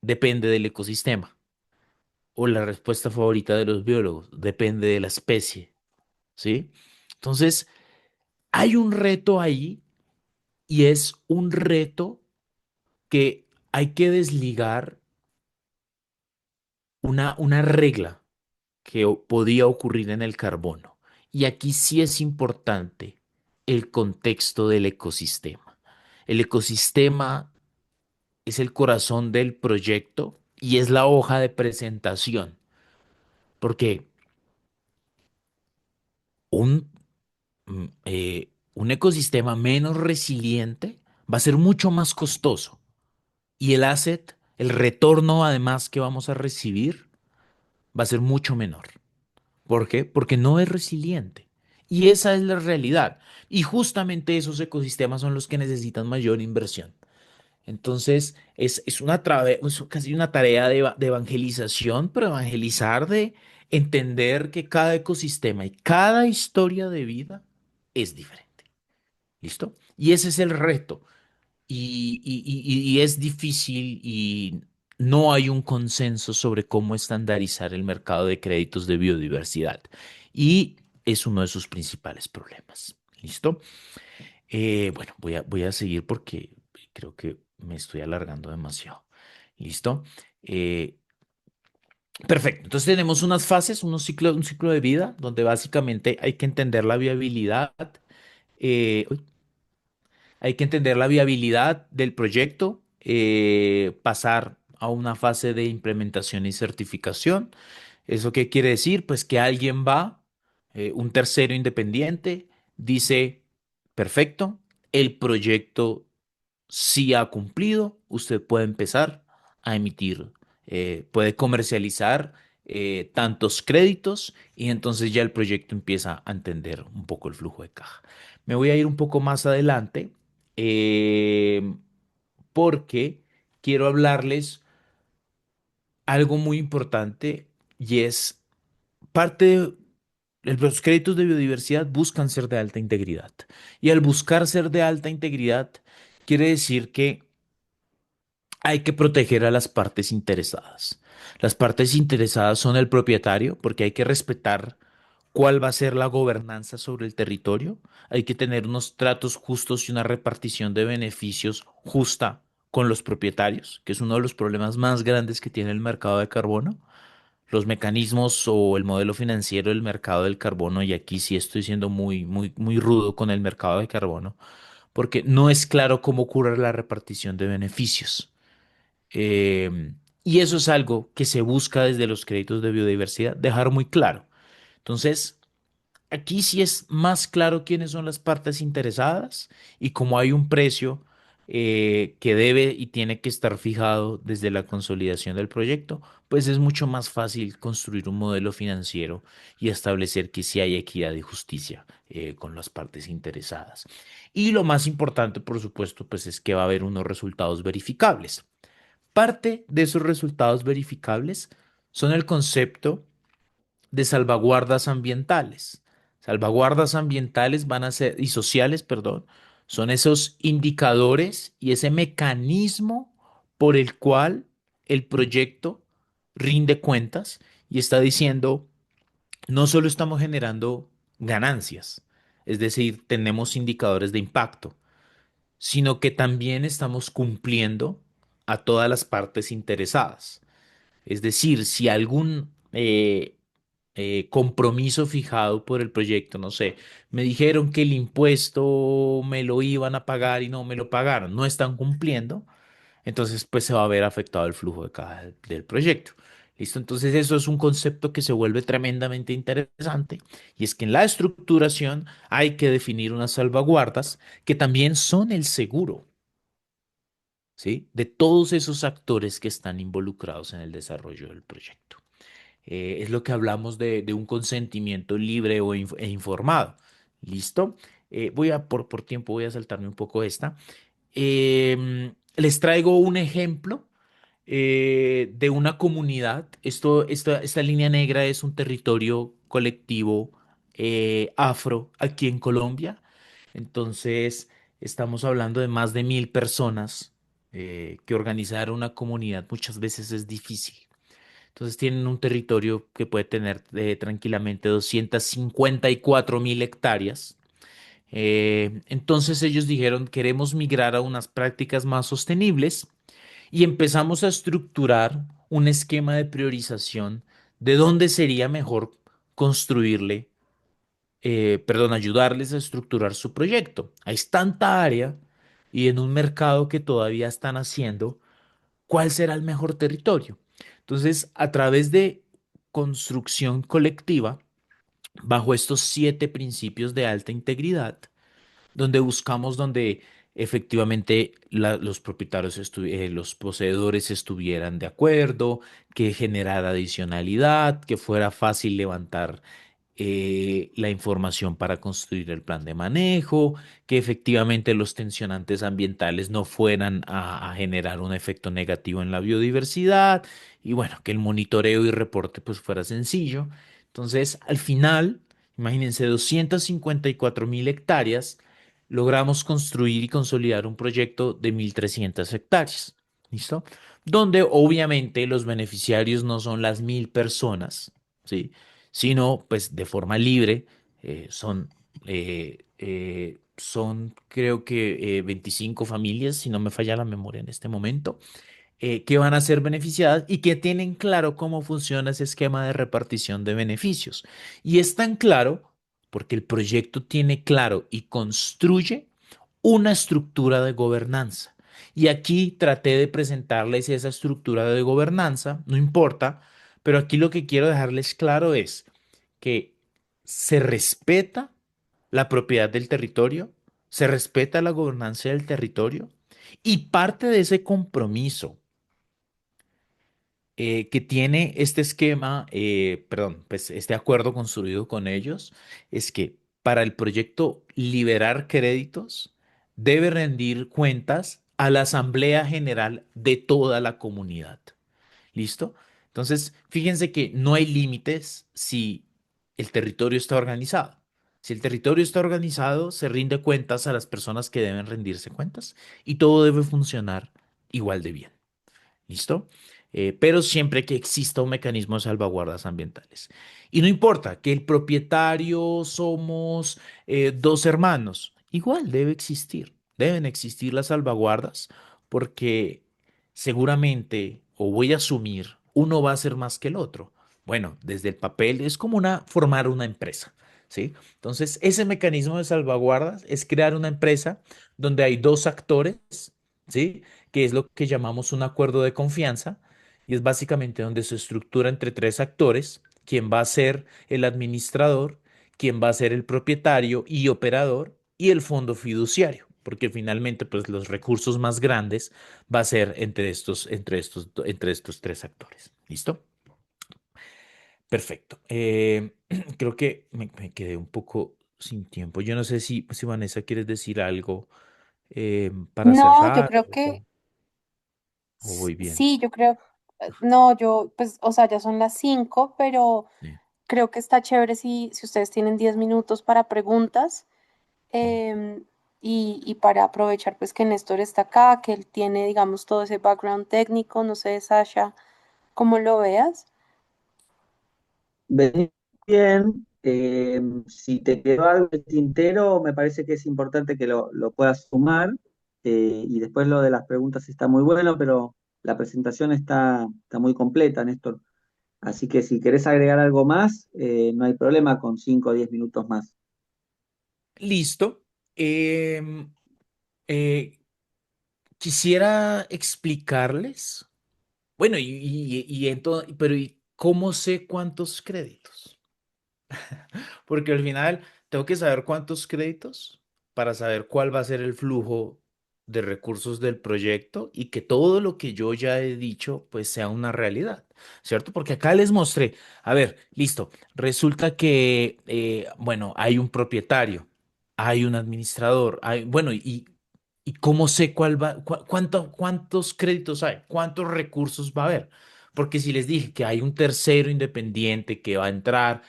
depende del ecosistema o la respuesta favorita de los biólogos depende de la especie, ¿sí? Entonces, hay un reto ahí y es un reto que hay que desligar una regla que podía ocurrir en el carbono. Y aquí sí es importante el contexto del ecosistema. El ecosistema es el corazón del proyecto y es la hoja de presentación, porque un, un ecosistema menos resiliente va a ser mucho más costoso y el asset, el retorno además que vamos a recibir, va a ser mucho menor. ¿Por qué? Porque no es resiliente. Y esa es la realidad. Y justamente esos ecosistemas son los que necesitan mayor inversión. Entonces, es casi una tarea de evangelización, pero evangelizar de entender que cada ecosistema y cada historia de vida es diferente. ¿Listo? Y ese es el reto. Y es difícil y no hay un consenso sobre cómo estandarizar el mercado de créditos de biodiversidad. Y es uno de sus principales problemas. ¿Listo? Bueno, voy a seguir porque creo que me estoy alargando demasiado. ¿Listo? Eh, perfecto. Entonces tenemos unas fases, un ciclo de vida donde básicamente hay que entender la viabilidad. Uy, hay que entender la viabilidad del proyecto, pasar a una fase de implementación y certificación. ¿Eso qué quiere decir? Pues que alguien va, un tercero independiente, dice, perfecto, el proyecto sí ha cumplido, usted puede empezar a emitir, puede comercializar tantos créditos y entonces ya el proyecto empieza a entender un poco el flujo de caja. Me voy a ir un poco más adelante eh, porque quiero hablarles algo muy importante y es parte los créditos de biodiversidad buscan ser de alta integridad. Y al buscar ser de alta integridad, quiere decir que hay que proteger a las partes interesadas. Las partes interesadas son el propietario, porque hay que respetar cuál va a ser la gobernanza sobre el territorio. Hay que tener unos tratos justos y una repartición de beneficios justa con los propietarios, que es uno de los problemas más grandes que tiene el mercado de carbono. Los mecanismos o el modelo financiero del mercado del carbono, y aquí sí estoy siendo muy rudo con el mercado de carbono, porque no es claro cómo ocurre la repartición de beneficios. Y eso es algo que se busca desde los créditos de biodiversidad, dejar muy claro. Entonces, aquí sí es más claro quiénes son las partes interesadas y como hay un precio que debe y tiene que estar fijado desde la consolidación del proyecto, pues es mucho más fácil construir un modelo financiero y establecer que sí hay equidad y justicia con las partes interesadas. Y lo más importante, por supuesto, pues es que va a haber unos resultados verificables. Parte de esos resultados verificables son el concepto de salvaguardas ambientales. Salvaguardas ambientales van a ser, y sociales, perdón, son esos indicadores y ese mecanismo por el cual el proyecto rinde cuentas y está diciendo, no solo estamos generando ganancias, es decir, tenemos indicadores de impacto, sino que también estamos cumpliendo a todas las partes interesadas. Es decir, si algún compromiso fijado por el proyecto, no sé, me dijeron que el impuesto me lo iban a pagar y no me lo pagaron, no están cumpliendo, entonces pues se va a ver afectado el flujo de caja del proyecto. ¿Listo? Entonces eso es un concepto que se vuelve tremendamente interesante y es que en la estructuración hay que definir unas salvaguardas que también son el seguro. ¿Sí? De todos esos actores que están involucrados en el desarrollo del proyecto. Es lo que hablamos de un consentimiento libre e informado. ¿Listo? Por tiempo, voy a saltarme un poco esta. Les traigo un ejemplo de una comunidad. Esta línea negra es un territorio colectivo afro aquí en Colombia. Entonces, estamos hablando de más de 1.000 personas que organizar una comunidad muchas veces es difícil. Entonces tienen un territorio que puede tener tranquilamente 254.000 hectáreas. Entonces ellos dijeron, queremos migrar a unas prácticas más sostenibles y empezamos a estructurar un esquema de priorización de dónde sería mejor construirle, perdón, ayudarles a estructurar su proyecto. Hay tanta área y en un mercado que todavía están haciendo cuál será el mejor territorio. Entonces, a través de construcción colectiva, bajo estos 7 principios de alta integridad, donde buscamos donde efectivamente los propietarios, los poseedores estuvieran de acuerdo, que generara adicionalidad, que fuera fácil levantar la información para construir el plan de manejo, que efectivamente los tensionantes ambientales no fueran a generar un efecto negativo en la biodiversidad y bueno, que el monitoreo y reporte pues fuera sencillo. Entonces, al final, imagínense, 254.000 hectáreas, logramos construir y consolidar un proyecto de 1.300 hectáreas. ¿Listo? Donde obviamente los beneficiarios no son las 1.000 personas, ¿sí? Sino pues de forma libre. Son creo que 25 familias, si no me falla la memoria en este momento, que van a ser beneficiadas y que tienen claro cómo funciona ese esquema de repartición de beneficios. Y es tan claro porque el proyecto tiene claro y construye una estructura de gobernanza. Y aquí traté de presentarles esa estructura de gobernanza, no importa, pero aquí lo que quiero dejarles claro es que se respeta la propiedad del territorio, se respeta la gobernanza del territorio y parte de ese compromiso que tiene este esquema, perdón, pues este acuerdo construido con ellos, es que para el proyecto liberar créditos debe rendir cuentas a la Asamblea General de toda la comunidad. ¿Listo? Entonces, fíjense que no hay límites si el territorio está organizado. Si el territorio está organizado, se rinde cuentas a las personas que deben rendirse cuentas y todo debe funcionar igual de bien. ¿Listo? Pero siempre que exista un mecanismo de salvaguardas ambientales. Y no importa que el propietario somos dos hermanos, igual deben existir las salvaguardas porque seguramente, o voy a asumir, uno va a ser más que el otro. Bueno, desde el papel es como formar una empresa, ¿sí? Entonces, ese mecanismo de salvaguardas es crear una empresa donde hay dos actores, ¿sí? Que es lo que llamamos un acuerdo de confianza, y es básicamente donde se estructura entre tres actores, quien va a ser el administrador, quien va a ser el propietario y operador, y el fondo fiduciario, porque finalmente pues los recursos más grandes va a ser entre estos tres actores. ¿Listo? Perfecto. Creo que me quedé un poco sin tiempo. Yo no sé si Vanessa quieres decir algo para No, yo cerrar creo que o voy bien. sí, yo creo, no, yo, pues, o sea, ya son las 5, pero Sí. creo que está chévere si ustedes tienen 10 minutos para preguntas. Mm. em, y para aprovechar pues que Néstor está acá, que él tiene, digamos, todo ese background técnico, no sé, Sasha, cómo lo veas. Venís bien. Si te quedó algo en el tintero, me parece que es importante que lo puedas sumar. Y después lo de las preguntas está muy bueno, pero la presentación está muy completa, Néstor. Así que si querés agregar algo más, no hay problema con 5 o 10 minutos más. Listo. Em, eh, Quisiera explicarles. Bueno, pero ¿y cómo sé cuántos créditos? Porque al final tengo que saber cuántos créditos para saber cuál va a ser el flujo de recursos del proyecto y que todo lo que yo ya he dicho pues sea una realidad, ¿cierto? Porque acá les mostré, a ver, listo, resulta que, bueno, hay un propietario, hay un administrador, bueno, y cómo sé cuántos créditos hay, cuántos recursos va a haber. Porque si les dije que hay un tercero independiente que va a entrar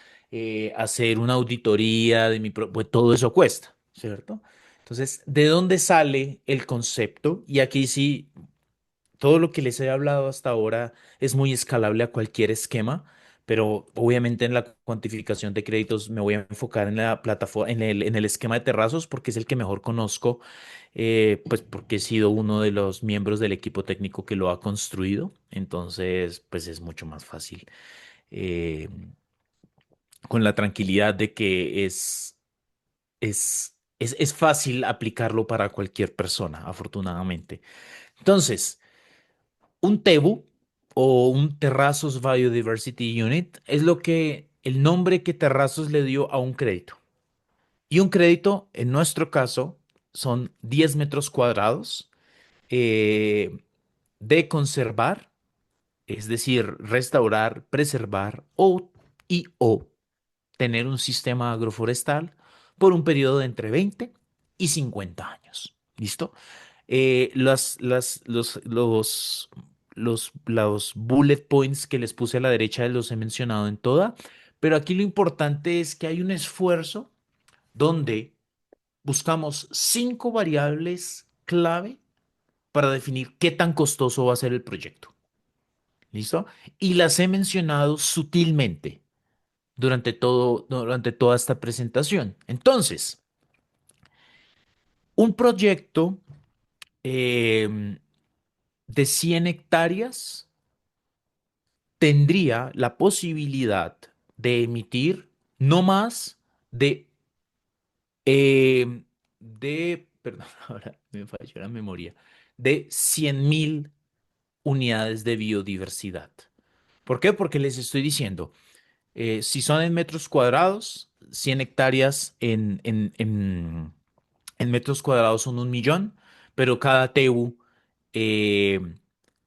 hacer una auditoría pues todo eso cuesta, ¿cierto? Entonces, ¿de dónde sale el concepto? Y aquí sí, todo lo que les he hablado hasta ahora es muy escalable a cualquier esquema, pero obviamente en la cuantificación de créditos me voy a enfocar en la plataforma, en el esquema de terrazos, porque es el que mejor conozco, pues porque he sido uno de los miembros del equipo técnico que lo ha construido, entonces, pues es mucho más fácil. eh, con la tranquilidad de que es fácil aplicarlo para cualquier persona, afortunadamente. Entonces, un TEBU o un Terrazos Biodiversity Unit es lo que el nombre que Terrazos le dio a un crédito. Y un crédito, en nuestro caso, son 10 metros cuadrados eh, de conservar, es decir, restaurar, preservar o tener un sistema agroforestal por un periodo de entre 20 y 50 años. ¿Listo? Los bullet points que les puse a la derecha los he mencionado en toda, pero aquí lo importante es que hay un esfuerzo donde buscamos 5 variables clave para definir qué tan costoso va a ser el proyecto. ¿Listo? Y las he mencionado sutilmente durante toda esta presentación. Entonces, un proyecto eh, de 100 hectáreas tendría la posibilidad de emitir no más perdón, ahora me falló la memoria, de 100.000 unidades de biodiversidad. ¿Por qué? Porque les estoy diciendo, si son en metros cuadrados, 100 hectáreas en metros cuadrados son 1.000.000, pero eh,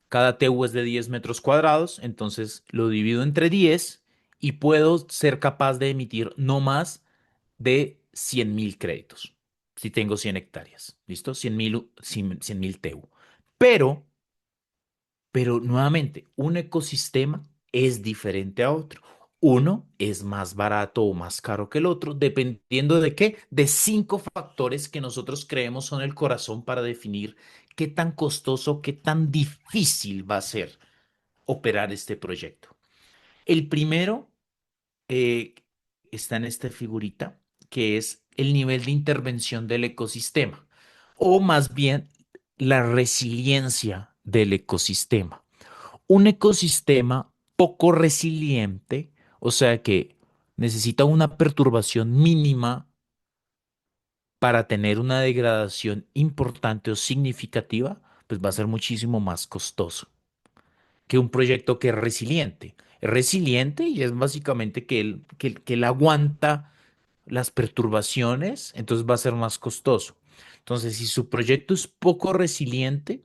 cada TU es de 10 metros cuadrados, entonces lo divido entre 10 y puedo ser capaz de emitir no más de 100.000 créditos. si tengo 100 hectáreas, ¿listo? 100.000 TEU. Pero, pero nuevamente, un ecosistema es diferente a otro. Uno es más barato o más caro que el otro, dependiendo de qué, de 5 factores que nosotros creemos son el corazón para definir qué tan costoso, qué tan difícil va a ser operar este proyecto. El primero eh, está en esta figurita, que es el nivel de intervención del ecosistema, o más bien la resiliencia del ecosistema. Un ecosistema poco resiliente, o sea que necesita una perturbación mínima para tener una degradación importante o significativa, pues va a ser muchísimo más costoso que un proyecto que es resiliente. Es resiliente y es básicamente que él aguanta las perturbaciones, entonces va a ser más costoso. Entonces, si su proyecto es poco resiliente,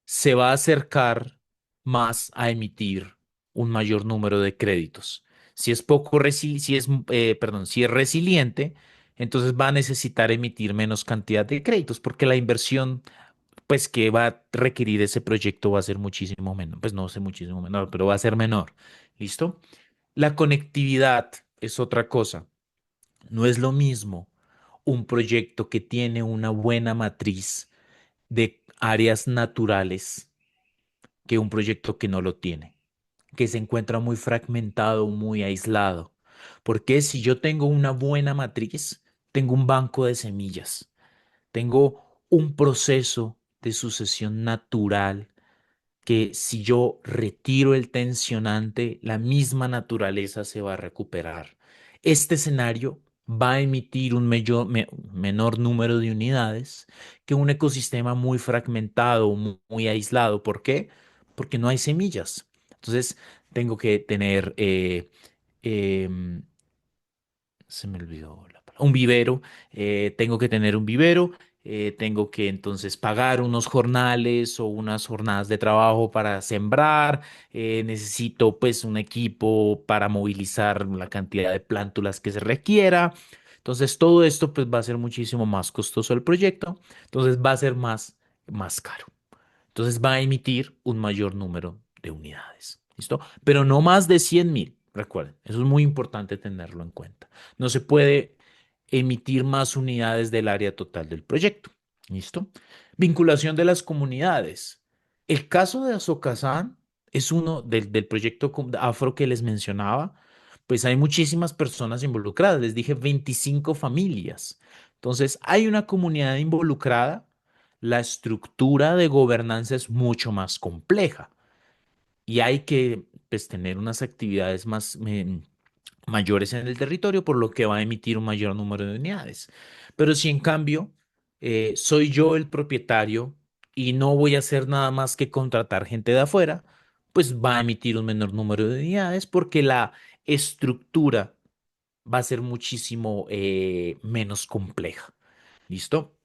se va a acercar más a emitir un mayor número de créditos. Si es perdón, si es resiliente, entonces va a necesitar emitir menos cantidad de créditos porque la inversión pues que va a requerir ese proyecto va a ser muchísimo menor, pues no sé muchísimo menor, pero va a ser menor. ¿Listo? La conectividad es otra cosa. No es lo mismo un proyecto que tiene una buena matriz de áreas naturales que un proyecto que no lo tiene, que se encuentra muy fragmentado, muy aislado. Porque si yo tengo una buena matriz, tengo un banco de semillas, tengo un proceso de sucesión natural que si yo retiro el tensionante, la misma naturaleza se va a recuperar. Este escenario va a emitir un menor número de unidades que un ecosistema muy fragmentado, muy aislado. ¿Por qué? Porque no hay semillas. Entonces, tengo que tener em, se me olvidó un vivero, tengo que tener un vivero, tengo que entonces pagar unos jornales o unas jornadas de trabajo para sembrar, necesito pues un equipo para movilizar la cantidad de plántulas que se requiera. Entonces todo esto pues va a ser muchísimo más costoso el proyecto, entonces va a ser más caro. Entonces va a emitir un mayor número de unidades. ¿Listo? Pero no más de 100.000. Recuerden, eso es muy importante tenerlo en cuenta. No se puede emitir más unidades del área total del proyecto. ¿Listo? Vinculación de las comunidades. El caso de Azokazán es uno del proyecto afro que les mencionaba. Pues hay muchísimas personas involucradas. Les dije 25 familias. Entonces, hay una comunidad involucrada, la estructura de gobernanza es mucho más compleja y hay que pues, tener unas actividades mayores en el territorio, por lo que va a emitir un mayor número de unidades. Pero si en cambio soy yo el propietario y no voy a hacer nada más que contratar gente de afuera, pues va a emitir un menor número de unidades porque la estructura va a ser muchísimo menos compleja. ¿Listo?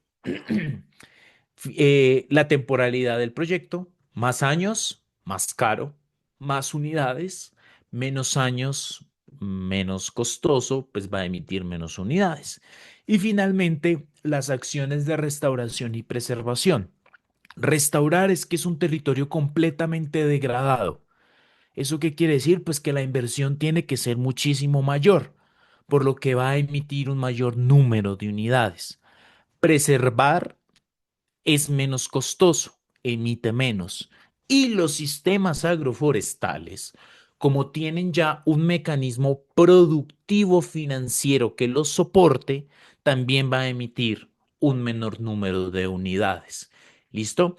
La temporalidad del proyecto, más años, más caro, más unidades, menos años, menos costoso, pues va a emitir menos unidades. Y finalmente, las acciones de restauración y preservación. Restaurar es que es un territorio completamente degradado. ¿Eso qué quiere decir? Pues que la inversión tiene que ser muchísimo mayor, por lo que va a emitir un mayor número de unidades. Preservar es menos costoso, emite menos. Y los sistemas agroforestales, como tienen ya un mecanismo productivo financiero que los soporte, también va a emitir un menor número de unidades. ¿Listo?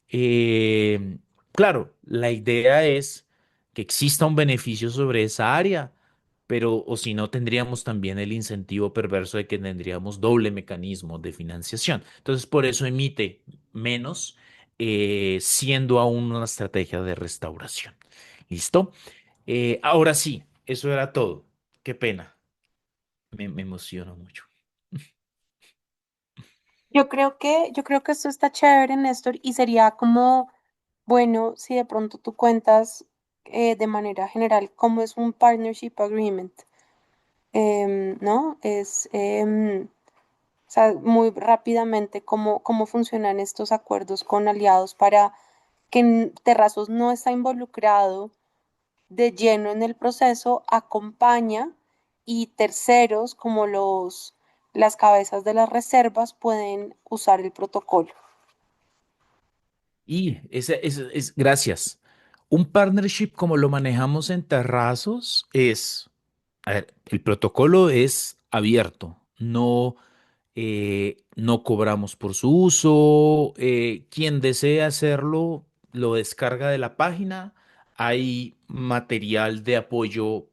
Eh, claro, la idea es que exista un beneficio sobre esa área, pero o si no, tendríamos también el incentivo perverso de que tendríamos doble mecanismo de financiación. Entonces, por eso emite menos, siendo aún una estrategia de restauración. ¿Listo? Ahora sí, eso era todo. Qué pena, me emociono mucho. Yo creo que esto está chévere, Néstor, y sería como, bueno, si de pronto tú cuentas de manera general cómo es un partnership agreement, ¿no? Es O sea, muy rápidamente, cómo funcionan estos acuerdos con aliados para que Terrazos no está involucrado de lleno en el proceso, acompaña y terceros como las cabezas de las reservas pueden usar el protocolo. Y gracias. Un partnership como lo manejamos en Terrazos es, a ver, el protocolo es abierto, no cobramos por su uso, quien desee hacerlo lo descarga de la página, hay material de apoyo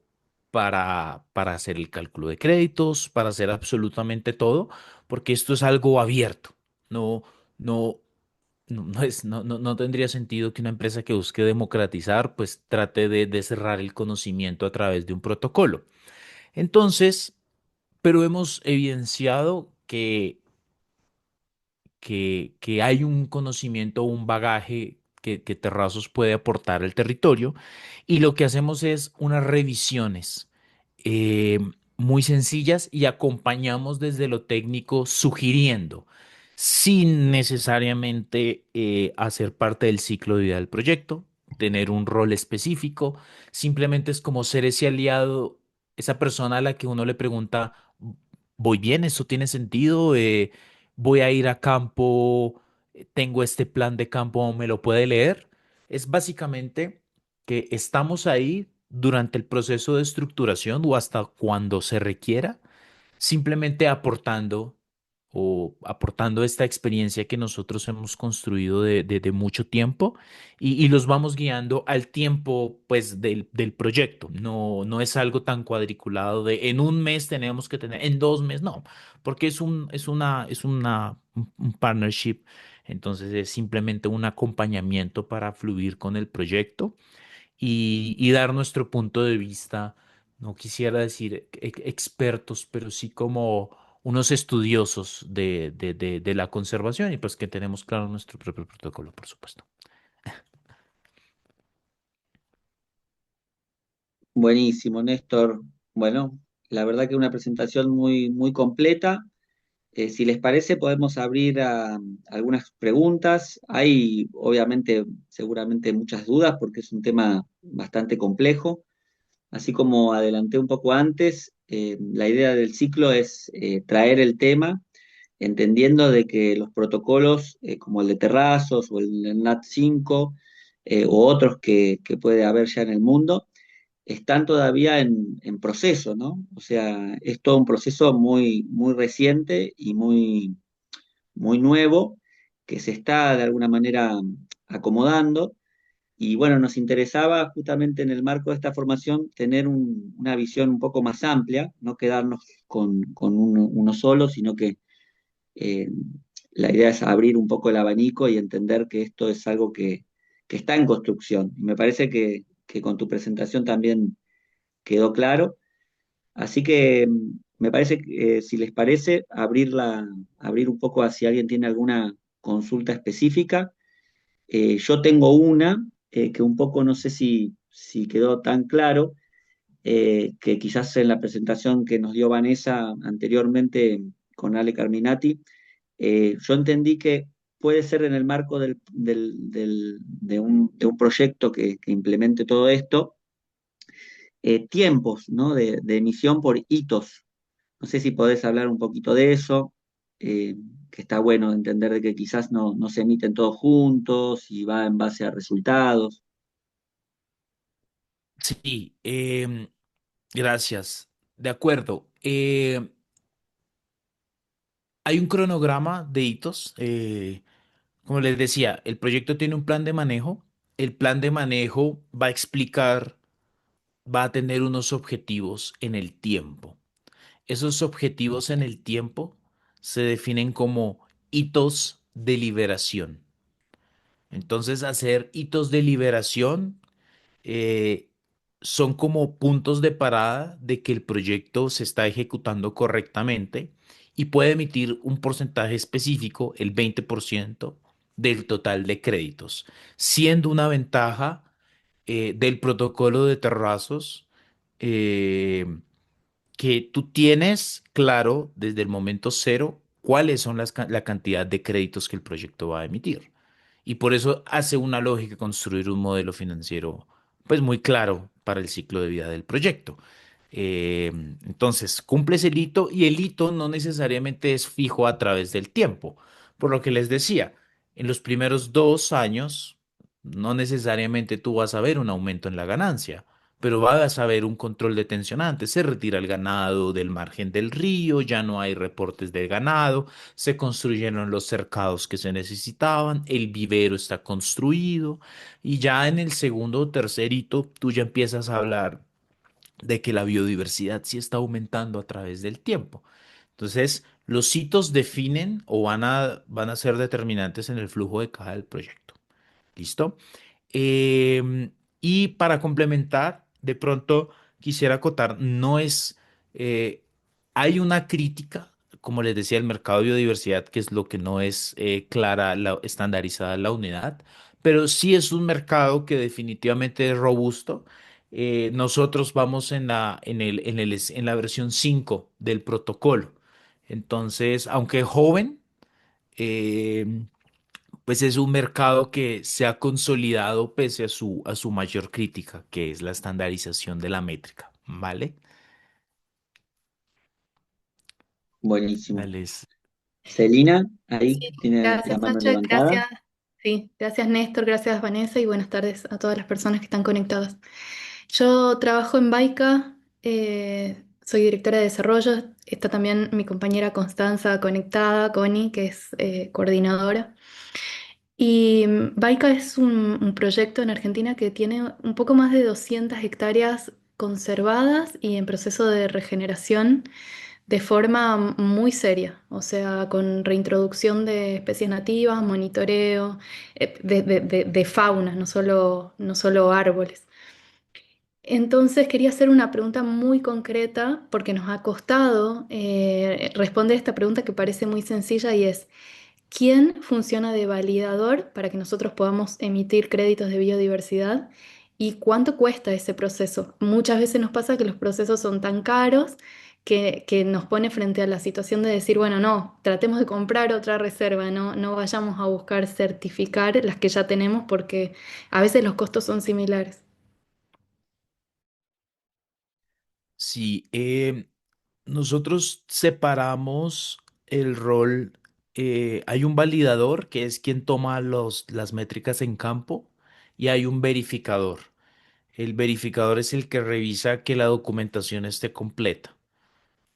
para hacer el cálculo de créditos, para hacer absolutamente todo, porque esto es algo abierto, no, no. No tendría sentido que una empresa que busque democratizar, pues trate de cerrar el conocimiento a través de un protocolo. Entonces, pero hemos evidenciado que hay un conocimiento, un bagaje que Terrazos puede aportar al territorio y lo que hacemos es unas revisiones eh, muy sencillas y acompañamos desde lo técnico sugiriendo, sin necesariamente hacer parte del ciclo de vida del proyecto, tener un rol específico, simplemente es como ser ese aliado, esa persona a la que uno le pregunta, ¿voy bien? ¿Eso tiene sentido? ¿Voy a ir a campo? ¿Tengo este plan de campo? ¿Me lo puede leer? Es básicamente que estamos ahí durante el proceso de estructuración o hasta cuando se requiera, simplemente aportando esta experiencia que nosotros hemos construido de mucho tiempo y los vamos guiando al tiempo pues del proyecto. No es algo tan cuadriculado de en un mes tenemos que tener, en 2 meses, no, porque un partnership, entonces es simplemente un acompañamiento para fluir con el proyecto y dar nuestro punto de vista, no quisiera decir expertos, pero sí como unos estudiosos de la conservación y pues que tenemos claro nuestro propio protocolo, por supuesto. Buenísimo, Néstor. Bueno, la verdad que una presentación muy, muy completa. Si les parece, podemos abrir a algunas preguntas. Hay, obviamente, seguramente muchas dudas porque es un tema bastante complejo. Así como adelanté un poco antes, la idea del ciclo es traer el tema, entendiendo de que los protocolos como el de Terrazos o el NAT5 o otros que puede haber ya en el mundo, están todavía en proceso, ¿no? O sea, es todo un proceso muy, muy reciente y muy, muy nuevo que se está de alguna manera acomodando. Y bueno, nos interesaba justamente en el marco de esta formación tener una visión un poco más amplia, no quedarnos con uno solo, sino que eh, la idea es abrir un poco el abanico y entender que esto es algo que está en construcción. Y me parece que con tu presentación también quedó claro. Así que me parece que si les parece, abrir un poco a si alguien tiene alguna consulta específica. Yo tengo una que un poco no sé si quedó tan claro, que quizás en la presentación que nos dio Vanessa anteriormente con Ale Carminati, yo entendí que puede ser en el marco de un proyecto que implemente todo esto, tiempos, ¿no? de emisión por hitos. No sé si podés hablar un poquito de eso, eh, que está bueno entender de que quizás no se emiten todos juntos y va en base a resultados. Sí, gracias. De acuerdo. Hay un cronograma de hitos. Como les decía, el proyecto tiene un plan de manejo. El plan de manejo va a explicar, va a tener unos objetivos en el tiempo. Esos objetivos en el tiempo se definen como hitos de liberación. Entonces, hacer hitos de liberación eh, son como puntos de parada de que el proyecto se está ejecutando correctamente y puede emitir un porcentaje específico, el 20% del total de créditos, siendo una ventaja del protocolo de terrazos eh, que tú tienes claro desde el momento cero cuáles son la cantidad de créditos que el proyecto va a emitir. Y por eso hace una lógica construir un modelo financiero pues muy claro para el ciclo de vida del proyecto. Eh, entonces, cumples el hito y el hito no necesariamente es fijo a través del tiempo. Por lo que les decía, en los primeros 2 años no necesariamente tú vas a ver un aumento en la ganancia, pero vas a ver un control de tensionantes. Se retira el ganado del margen del río, ya no hay reportes de ganado, se construyeron los cercados que se necesitaban, el vivero está construido y ya en el segundo o tercer hito tú ya empiezas a hablar de que la biodiversidad sí está aumentando a través del tiempo. Entonces, los hitos definen o van a ser determinantes en el flujo de caja del proyecto. ¿Listo? Y para complementar, de pronto quisiera acotar, no es, eh, hay una crítica, como les decía, el mercado de biodiversidad, que es lo que no es clara, estandarizada la unidad, pero sí es un mercado que definitivamente es robusto. Nosotros vamos en la versión 5 del protocolo. Entonces, aunque joven, eh, pues es un mercado que se ha consolidado pese a su mayor crítica, que es la estandarización de la métrica, ¿vale? Buenísimo. Dale. Celina, ahí Sí, tiene la gracias, mano Sacha. levantada. Gracias. Sí, gracias, Néstor. Gracias, Vanessa. Y buenas tardes a todas las personas que están conectadas. Yo trabajo en Baika, soy directora de desarrollo. Está también mi compañera Constanza conectada, Connie, que es coordinadora. Y Baika es un proyecto en Argentina que tiene un poco más de 200 hectáreas conservadas y en proceso de regeneración de forma muy seria, o sea, con reintroducción de especies nativas, monitoreo de fauna, no solo árboles. Entonces quería hacer una pregunta muy concreta porque nos ha costado responder esta pregunta que parece muy sencilla y es, ¿quién funciona de validador para que nosotros podamos emitir créditos de biodiversidad? ¿Y cuánto cuesta ese proceso? Muchas veces nos pasa que los procesos son tan caros que nos pone frente a la situación de decir, bueno, no, tratemos de comprar otra reserva, no vayamos a buscar certificar las que ya tenemos porque a veces los costos son similares. Sí, nosotros separamos el rol. Hay un validador que es quien toma las métricas en campo y hay un verificador. El verificador es el que revisa que la documentación esté completa.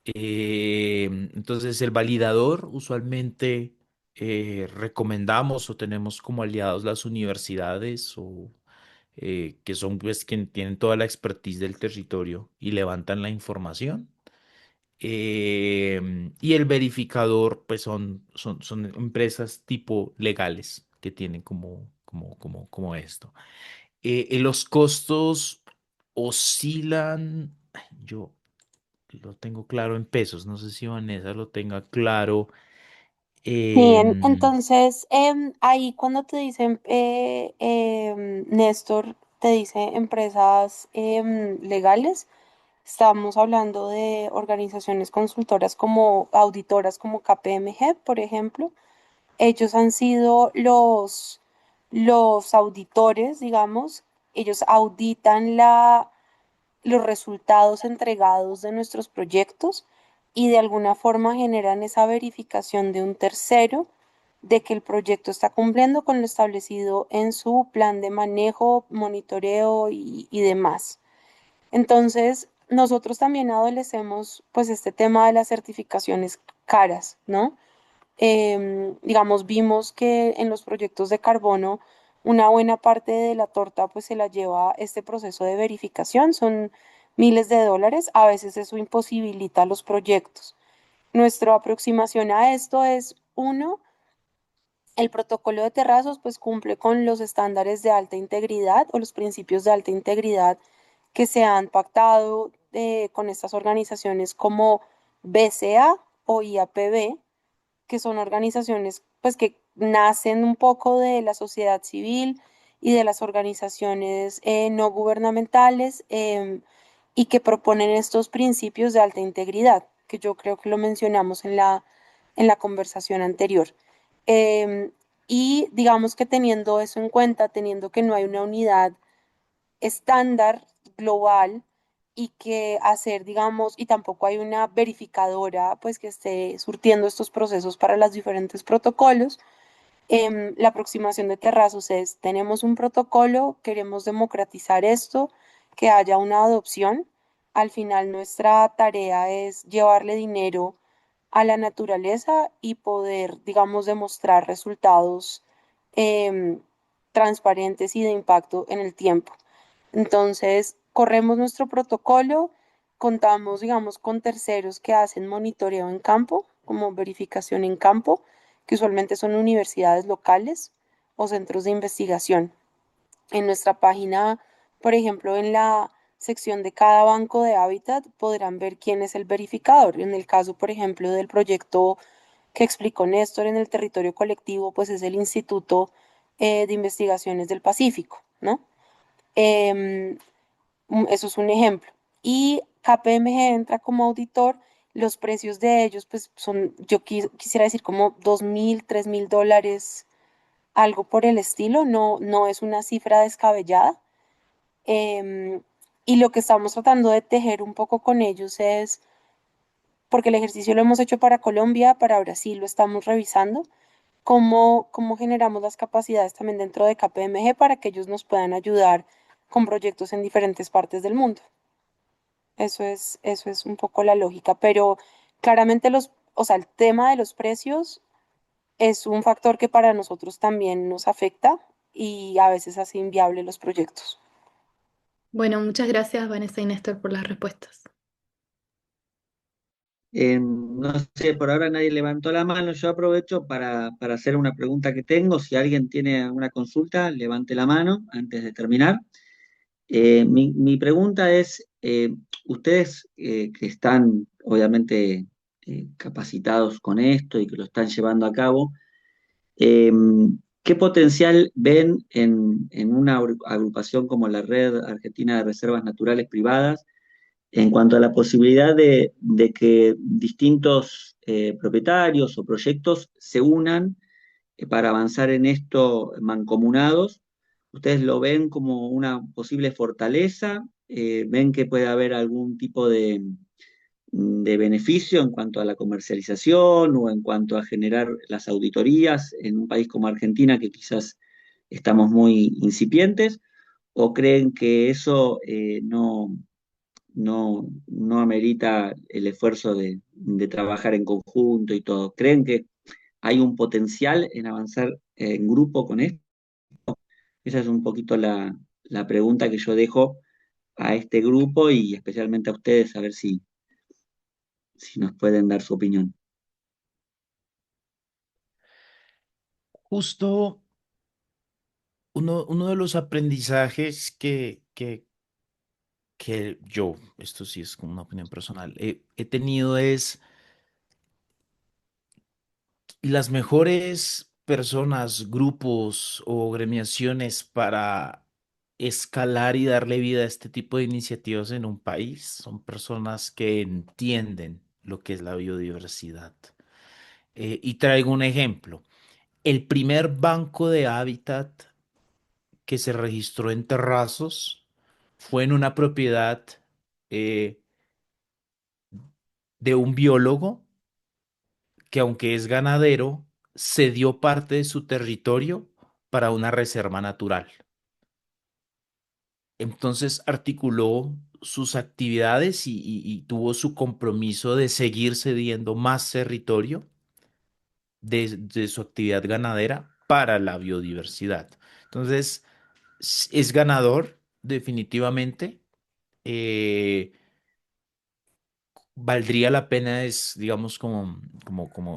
Entonces, el validador usualmente recomendamos o tenemos como aliados las universidades o que son pues quien tienen toda la expertise del territorio y levantan la información. Y el verificador pues son empresas tipo legales que tienen como esto. Los costos oscilan, ay, yo lo tengo claro en pesos, no sé si Vanessa lo tenga claro. Bien, em, entonces ahí cuando te dicen, Néstor, te dice empresas legales, estamos hablando de organizaciones consultoras como auditoras como KPMG, por ejemplo. Ellos han sido los auditores, digamos, ellos auditan los resultados entregados de nuestros proyectos y de alguna forma generan esa verificación de un tercero de que el proyecto está cumpliendo con lo establecido en su plan de manejo, monitoreo y demás. Entonces, nosotros también adolecemos pues este tema de las certificaciones caras, ¿no? Digamos, vimos que en los proyectos de carbono una buena parte de la torta pues se la lleva este proceso de verificación, son miles de dólares, a veces eso imposibilita los proyectos. Nuestra aproximación a esto es, uno, el protocolo de terrazos pues cumple con los estándares de alta integridad o los principios de alta integridad que se han pactado con estas organizaciones como BCA o IAPB, que son organizaciones pues que nacen un poco de la sociedad civil y de las organizaciones no gubernamentales y que proponen estos principios de alta integridad, que yo creo que lo mencionamos en en la conversación anterior. Em, y digamos que teniendo eso en cuenta, teniendo que no hay una unidad estándar global y que hacer, digamos, y tampoco hay una verificadora pues que esté surtiendo estos procesos para los diferentes protocolos. La aproximación de Terrazos es, tenemos un protocolo, queremos democratizar esto, que haya una adopción. Al final nuestra tarea es llevarle dinero a la naturaleza y poder, digamos, demostrar resultados em, transparentes y de impacto en el tiempo. Entonces, corremos nuestro protocolo, contamos, digamos, con terceros que hacen monitoreo en campo, como verificación en campo, que usualmente son universidades locales o centros de investigación. En nuestra página, por ejemplo, en la sección de cada banco de hábitat podrán ver quién es el verificador. En el caso, por ejemplo, del proyecto que explicó Néstor en el territorio colectivo, pues es el Instituto de Investigaciones del Pacífico, ¿no? Em, Eso es un ejemplo. Y KPMG entra como auditor, los precios de ellos pues son, yo quisiera decir como 2.000, $3.000, algo por el estilo, no, no es una cifra descabellada. Em, y lo que estamos tratando de tejer un poco con ellos es, porque el ejercicio lo hemos hecho para Colombia, para Brasil lo estamos revisando, cómo generamos las capacidades también dentro de KPMG para que ellos nos puedan ayudar con proyectos en diferentes partes del mundo. Eso es un poco la lógica, pero claramente o sea, el tema de los precios es un factor que para nosotros también nos afecta y a veces hace inviable los proyectos. Bueno, muchas gracias Vanessa y Néstor por las respuestas. No sé, por ahora nadie levantó la mano. Yo aprovecho para hacer una pregunta que tengo. Si alguien tiene alguna consulta, levante la mano antes de terminar. Mi pregunta es, ustedes que están obviamente capacitados con esto y que lo están llevando a cabo, eh, ¿qué potencial ven en una agrupación como la Red Argentina de Reservas Naturales Privadas en cuanto a la posibilidad de que distintos propietarios o proyectos se unan para avanzar en esto mancomunados? ¿Ustedes lo ven como una posible fortaleza? ¿Ven que puede haber algún tipo de beneficio en cuanto a la comercialización o en cuanto a generar las auditorías en un país como Argentina, que quizás estamos muy incipientes? ¿O creen que eso no amerita el esfuerzo de trabajar en conjunto y todo? ¿Creen que hay un potencial en avanzar en grupo con esto? Esa es un poquito la pregunta que yo dejo a este grupo y especialmente a ustedes, a ver si nos pueden dar su opinión. Justo uno de los aprendizajes que yo, esto sí es como una opinión personal, he tenido es las mejores personas, grupos o gremiaciones para escalar y darle vida a este tipo de iniciativas en un país son personas que entienden lo que es la biodiversidad. Y traigo un ejemplo. El primer banco de hábitat que se registró en Terrazos fue en una propiedad eh, de un biólogo que, aunque es ganadero, cedió parte de su territorio para una reserva natural. Entonces articuló sus actividades y tuvo su compromiso de seguir cediendo más territorio de su actividad ganadera para la biodiversidad. Entonces, es ganador, definitivamente. Eh, Valdría la pena es, digamos, como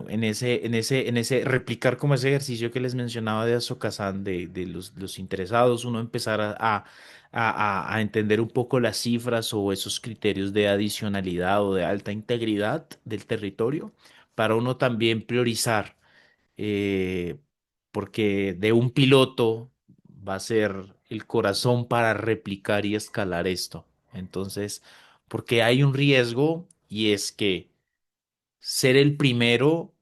en ese replicar como ese ejercicio que les mencionaba de Azokazán, de los interesados, uno empezar a entender un poco las cifras o esos criterios de adicionalidad o de alta integridad del territorio, para uno también priorizar, eh, porque de un piloto va a ser el corazón para replicar y escalar esto. Entonces, porque hay un riesgo y es que ser el primero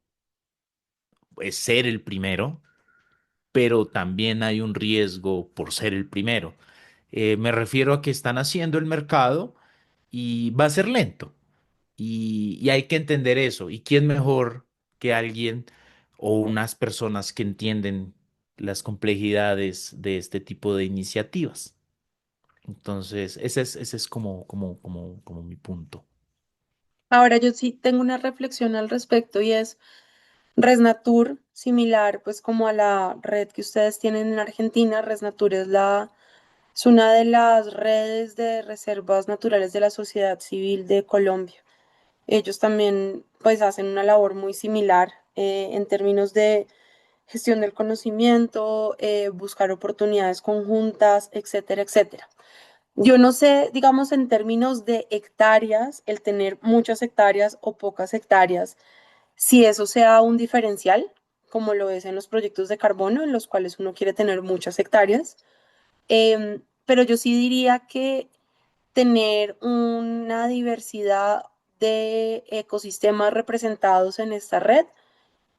es ser el primero, pero también hay un riesgo por ser el primero. Me refiero a que están haciendo el mercado y va a ser lento. Y hay que entender eso. ¿Y quién mejor que alguien o unas personas que entienden las complejidades de este tipo de iniciativas? Entonces, ese es como mi punto. Ahora yo sí tengo una reflexión al respecto y es Resnatur, similar pues como a la red que ustedes tienen en Argentina. Resnatur es una de las redes de reservas naturales de la sociedad civil de Colombia. Ellos también pues hacen una labor muy similar en términos de gestión del conocimiento, buscar oportunidades conjuntas, etcétera, etcétera. Yo no sé, digamos, en términos de hectáreas, el tener muchas hectáreas o pocas hectáreas, si eso sea un diferencial, como lo es en los proyectos de carbono, en los cuales uno quiere tener muchas hectáreas. Pero yo sí diría que tener una diversidad de ecosistemas representados en esta red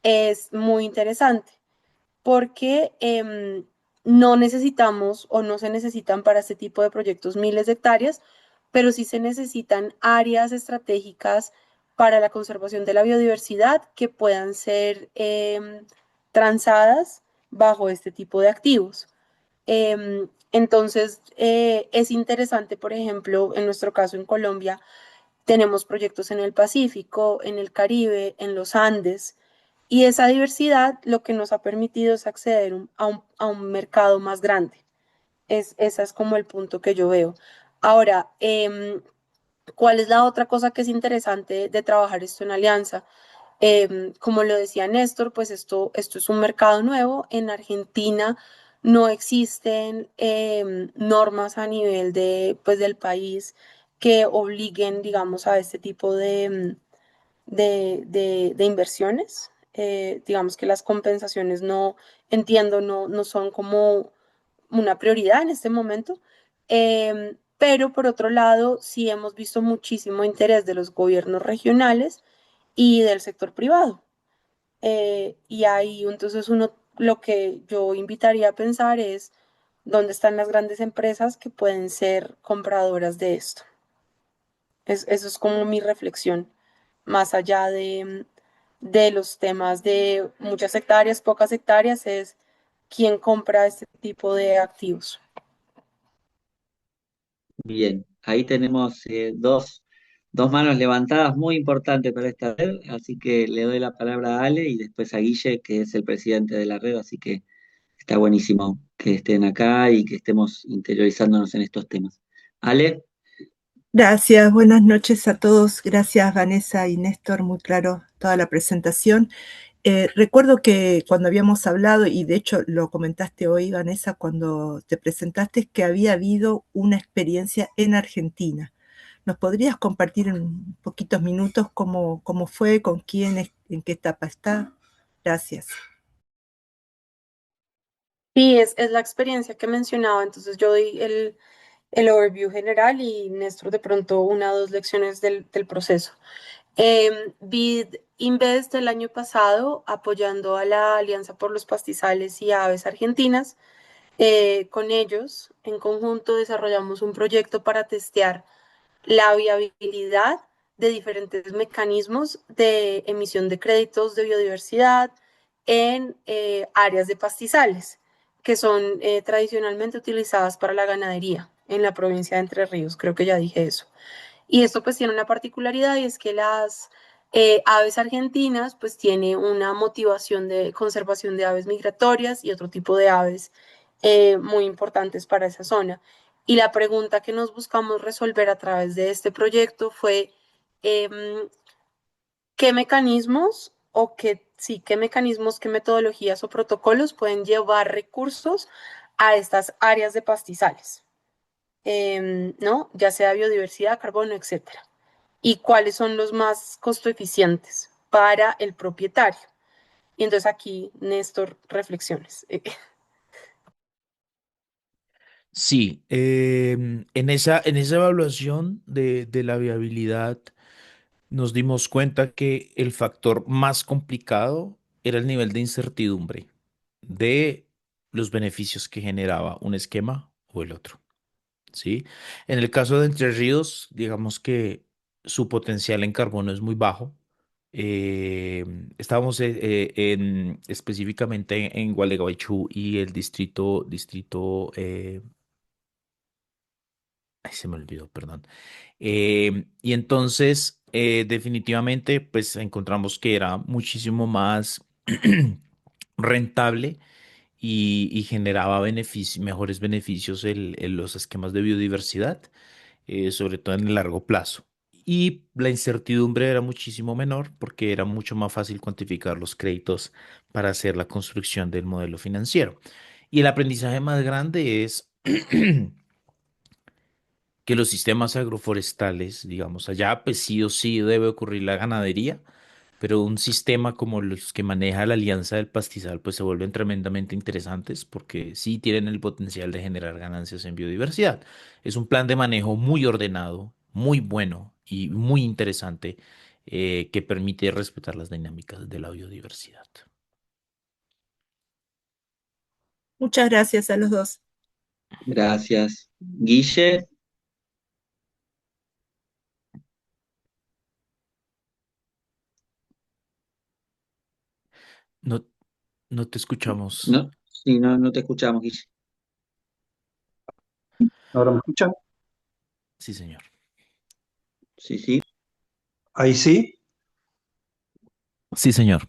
es muy interesante porque no necesitamos o no se necesitan para este tipo de proyectos miles de hectáreas, pero sí se necesitan áreas estratégicas para la conservación de la biodiversidad que puedan ser transadas bajo este tipo de activos. Entonces, es interesante, por ejemplo, en nuestro caso en Colombia, tenemos proyectos en el Pacífico, en el Caribe, en los Andes, y esa diversidad lo que nos ha permitido es acceder a un mercado más grande. Ese es como el punto que yo veo. Ahora, ¿cuál es la otra cosa que es interesante de trabajar esto en alianza? Como lo decía Néstor, pues esto es un mercado nuevo. En Argentina no existen normas a nivel pues, del país que obliguen, digamos, a este tipo de inversiones. Digamos que las compensaciones no, entiendo, no son como una prioridad en este momento. Pero por otro lado, sí hemos visto muchísimo interés de los gobiernos regionales y del sector privado. Y ahí entonces uno, lo que yo invitaría a pensar es dónde están las grandes empresas que pueden ser compradoras de esto. Eso es como mi reflexión, más allá de los temas de muchas hectáreas, pocas hectáreas, es quién compra este tipo de activos. Bien, ahí tenemos dos manos levantadas muy importantes para esta red, así que le doy la palabra a Ale y después a Guille, que es el presidente de la red, así que está buenísimo que estén acá y que estemos interiorizándonos en estos temas. Ale, Gracias, buenas noches a todos. Gracias, Vanessa y Néstor, muy claro toda la presentación. Recuerdo que cuando habíamos hablado, y de hecho lo comentaste hoy, Vanessa, cuando te presentaste, que había habido una experiencia en Argentina. ¿Nos podrías compartir en poquitos minutos cómo fue, con quién, en qué etapa está? Gracias. Sí, es la experiencia que mencionaba, entonces yo doy el overview general y Néstor de pronto una o dos lecciones del proceso. BID Invest el año pasado apoyando a la Alianza por los Pastizales y Aves Argentinas. Con ellos, en conjunto, desarrollamos un proyecto para testear la viabilidad de diferentes mecanismos de emisión de créditos de biodiversidad en áreas de pastizales, que son tradicionalmente utilizadas para la ganadería en la provincia de Entre Ríos, creo que ya dije eso. Y esto pues tiene una particularidad y es que las aves argentinas pues tiene una motivación de conservación de aves migratorias y otro tipo de aves muy importantes para esa zona. Y la pregunta que nos buscamos resolver a través de este proyecto fue qué mecanismos o qué mecanismos, qué metodologías o protocolos pueden llevar recursos a estas áreas de pastizales, ¿no? Ya sea biodiversidad, carbono, etcétera. Y cuáles son los más costo eficientes para el propietario. Y entonces aquí, Néstor, reflexiones. Sí, en esa evaluación de la viabilidad nos dimos cuenta que el factor más complicado era el nivel de incertidumbre de los beneficios que generaba un esquema o el otro, ¿sí? En el caso de Entre Ríos, digamos que su potencial en carbono es muy bajo. Eh, Estábamos específicamente en Gualeguaychú y el ay, se me olvidó, perdón. Y entonces, definitivamente, pues encontramos que era muchísimo más rentable y generaba mejores beneficios los esquemas de biodiversidad, sobre todo en el largo plazo. Y la incertidumbre era muchísimo menor porque era mucho más fácil cuantificar los créditos para hacer la construcción del modelo financiero. Y el aprendizaje más grande es que los sistemas agroforestales, digamos, allá pues sí o sí debe ocurrir la ganadería, pero un sistema como los que maneja la Alianza del Pastizal pues se vuelven tremendamente interesantes porque sí tienen el potencial de generar ganancias en biodiversidad. Es un plan de manejo muy ordenado, muy bueno y muy interesante, que permite respetar las dinámicas de la biodiversidad. Muchas gracias a los dos. Gracias. Guille, No, no te escuchamos. no, sí, no, no te escuchamos, Guille. ¿Ahora me escuchan? Sí, señor. Sí, sí. Ahí sí. Sí, señor.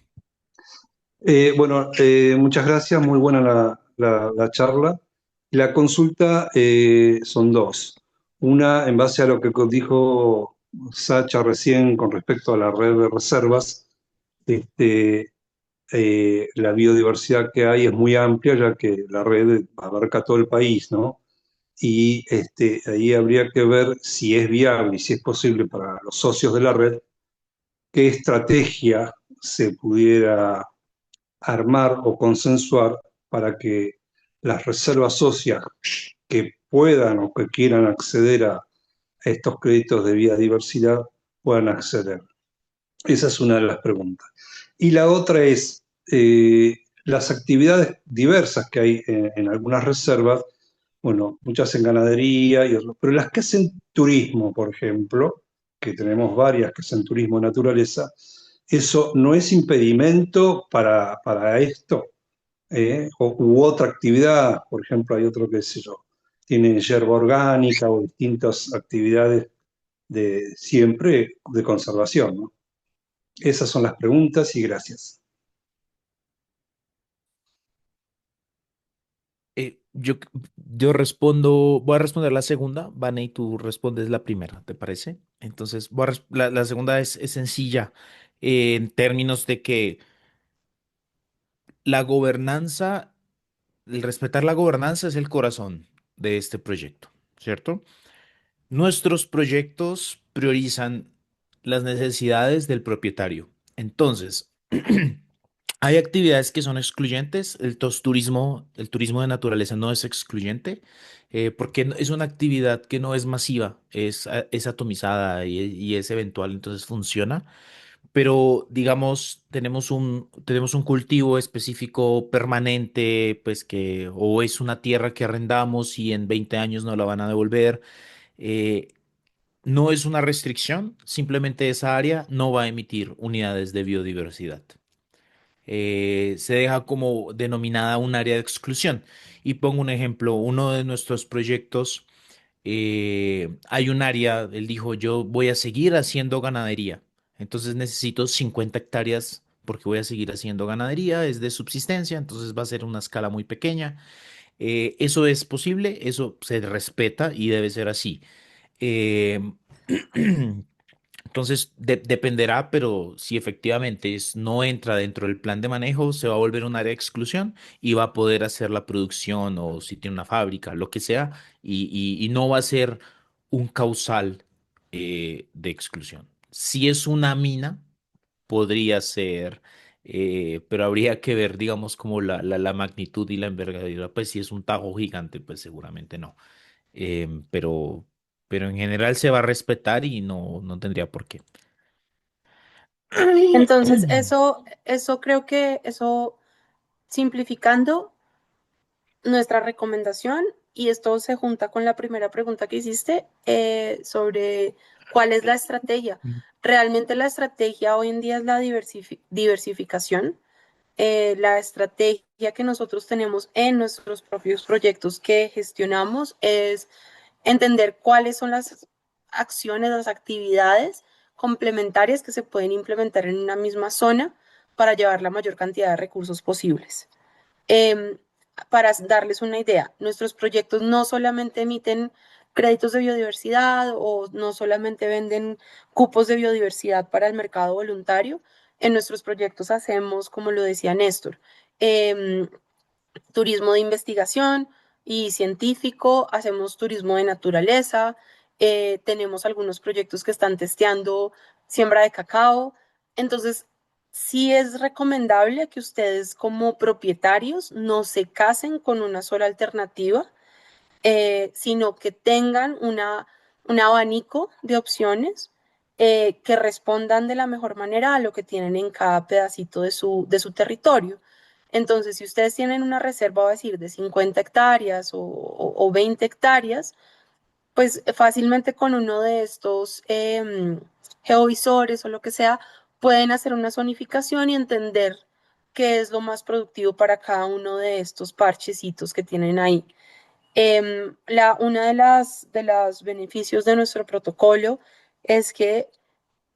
Bueno, muchas gracias, muy buena la charla. La consulta son dos. Una, en base a lo que dijo Sacha recién con respecto a la red de reservas, este, la biodiversidad que hay es muy amplia, ya que la red abarca todo el país, ¿no? Y ahí habría que ver si es viable y si es posible para los socios de la red, qué estrategia se pudiera armar o consensuar para que las reservas socias que puedan o que quieran acceder a estos créditos de biodiversidad puedan acceder. Esa es una de las preguntas. Y la otra es las actividades diversas que hay en algunas reservas, bueno, muchas en ganadería y otras, pero las que hacen turismo, por ejemplo, que tenemos varias que hacen turismo de naturaleza, eso no es impedimento para esto, u otra actividad, por ejemplo, hay otro, qué sé yo, tiene yerba orgánica o distintas actividades de siempre de conservación, ¿no? Esas son las preguntas y gracias. Yo, yo respondo, voy a responder la segunda, Vane, y tú respondes la primera, ¿te parece? Entonces, la segunda es sencilla, en términos de que la gobernanza, el respetar la gobernanza es el corazón de este proyecto, ¿cierto? Nuestros proyectos priorizan las necesidades del propietario. Entonces, hay actividades que son excluyentes. El turismo de naturaleza no es excluyente, porque es una actividad que no es masiva, es atomizada y es eventual, entonces funciona. Pero digamos, tenemos un cultivo específico permanente, pues que o es una tierra que arrendamos y en 20 años no la van a devolver. eh, no es una restricción, simplemente esa área no va a emitir unidades de biodiversidad. Se deja como denominada un área de exclusión. Y pongo un ejemplo, uno de nuestros proyectos, hay un área, él dijo, yo voy a seguir haciendo ganadería, entonces necesito 50 hectáreas porque voy a seguir haciendo ganadería, es de subsistencia, entonces va a ser una escala muy pequeña. Eso es posible, eso se respeta y debe ser así. Eh, Entonces dependerá, pero si efectivamente no entra dentro del plan de manejo, se va a volver un área de exclusión y va a poder hacer la producción o si tiene una fábrica, lo que sea, y no va a ser un causal, de exclusión. Si es una mina, podría ser, pero habría que ver, digamos, como la magnitud y la envergadura. Pues si es un tajo gigante, pues seguramente no. Em, pero, pero en general se va a respetar y no tendría por qué. Entonces, eso creo que eso simplificando nuestra recomendación, y esto se junta con la primera pregunta que hiciste sobre cuál es la estrategia. Realmente la estrategia hoy en día es la diversificación. La estrategia que nosotros tenemos en nuestros propios proyectos que gestionamos es entender cuáles son las acciones, las actividades complementarias que se pueden implementar en una misma zona para llevar la mayor cantidad de recursos posibles. Eh, para darles una idea, nuestros proyectos no solamente emiten créditos de biodiversidad o no solamente venden cupos de biodiversidad para el mercado voluntario. En nuestros proyectos hacemos, como lo decía Néstor, eh, turismo de investigación y científico, hacemos turismo de naturaleza, tenemos algunos proyectos que están testeando siembra de cacao. Entonces, sí es recomendable que ustedes como propietarios no se casen con una sola alternativa, sino que tengan un abanico de opciones que respondan de la mejor manera a lo que tienen en cada pedacito de su territorio. Entonces, si ustedes tienen una reserva, va a decir, de 50 hectáreas o 20 hectáreas, pues fácilmente con uno de estos geovisores o lo que sea, pueden hacer una zonificación y entender qué es lo más productivo para cada uno de estos parchecitos que tienen ahí. Una de las beneficios de nuestro protocolo es que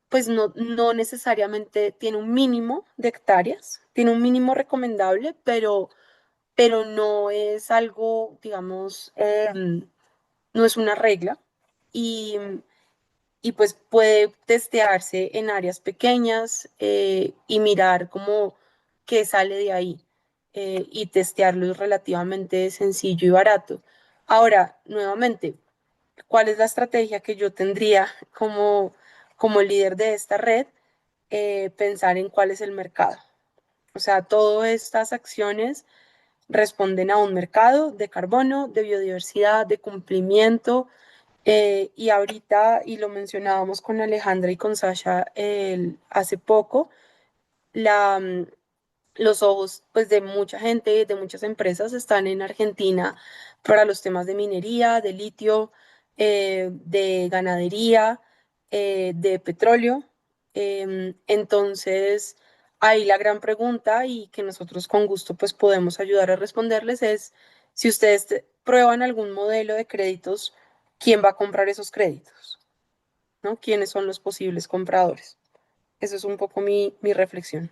pues no necesariamente tiene un mínimo de hectáreas, tiene un mínimo recomendable, pero no es algo, digamos, no es una regla y, y pues puede testearse en áreas pequeñas y mirar cómo qué sale de ahí y testearlo es relativamente sencillo y barato. Ahora, nuevamente, ¿cuál es la estrategia que yo tendría como líder de esta red? Pensar en cuál es el mercado. O sea, todas estas acciones responden a un mercado de carbono, de biodiversidad, de cumplimiento. Y ahorita, y lo mencionábamos con Alejandra y con Sasha hace poco, la, los ojos pues, de mucha gente, de muchas empresas están en Argentina para los temas de minería, de litio, de ganadería, de petróleo. Entonces, ahí la gran pregunta y que nosotros con gusto pues podemos ayudar a responderles es si ustedes prueban algún modelo de créditos, ¿quién va a comprar esos créditos? ¿No? ¿Quiénes son los posibles compradores? Eso es un poco mi reflexión.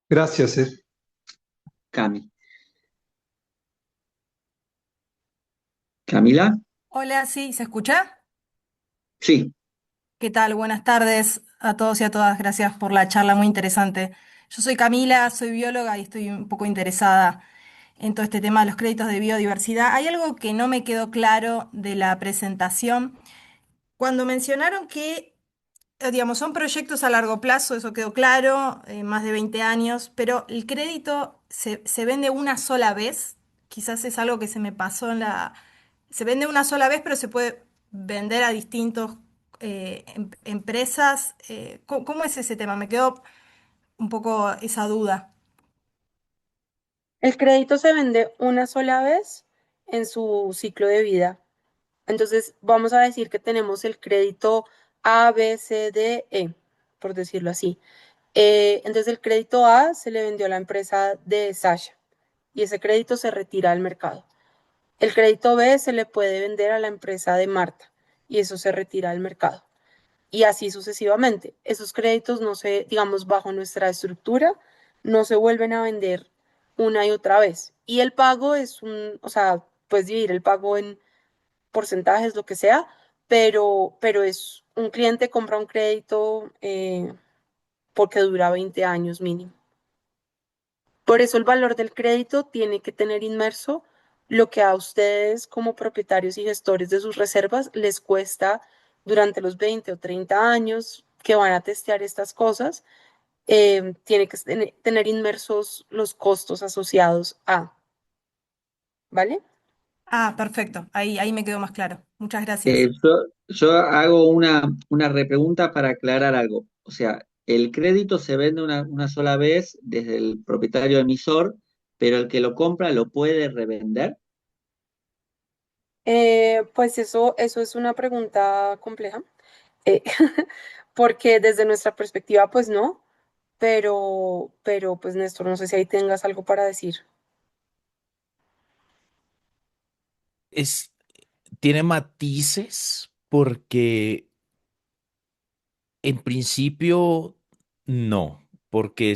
Gracias. Cami. ¿Camila? Hola, sí, ¿se escucha? Sí, ¿Qué tal? Buenas tardes a todos y a todas. Gracias por la charla muy interesante. Yo soy Camila, soy bióloga y estoy un poco interesada en todo este tema de los créditos de biodiversidad. Hay algo que no me quedó claro de la presentación. Cuando mencionaron que, digamos, son proyectos a largo plazo, eso quedó claro, más de 20 años, pero el crédito se vende una sola vez. Quizás es algo que se me pasó en la... Se vende una sola vez, pero se puede vender a distintos empresas. ¿Cómo es ese tema? Me quedó un poco esa duda. El crédito se vende una sola vez en su ciclo de vida. Entonces, vamos a decir que tenemos el crédito A, B, C, D, E, por decirlo así. Entonces, el crédito A se le vendió a la empresa de Sasha y ese crédito se retira al mercado. El crédito B se le puede vender a la empresa de Marta y eso se retira al mercado. Y así sucesivamente. Esos créditos no se, digamos, bajo nuestra estructura, no se vuelven a vender una y otra vez. Y el pago es o sea, puedes dividir el pago en porcentajes, lo que sea, pero es un cliente compra un crédito porque dura 20 años mínimo. Por eso el valor del crédito tiene que tener inmerso lo que a ustedes como propietarios y gestores de sus reservas les cuesta durante los 20 o 30 años que van a testear estas cosas. Tiene que tener inmersos los costos asociados a. ¿vale? Ah, perfecto. Ahí me quedó más claro. Muchas Eh, gracias. yo, yo hago una repregunta para aclarar algo. O sea, el crédito se vende una sola vez desde el propietario emisor, pero el que lo compra lo puede revender. Pues eso es una pregunta compleja, eh, porque desde nuestra perspectiva, pues no, pero pues Néstor, no sé si ahí tengas algo para decir. Es, tiene matices porque en principio no, porque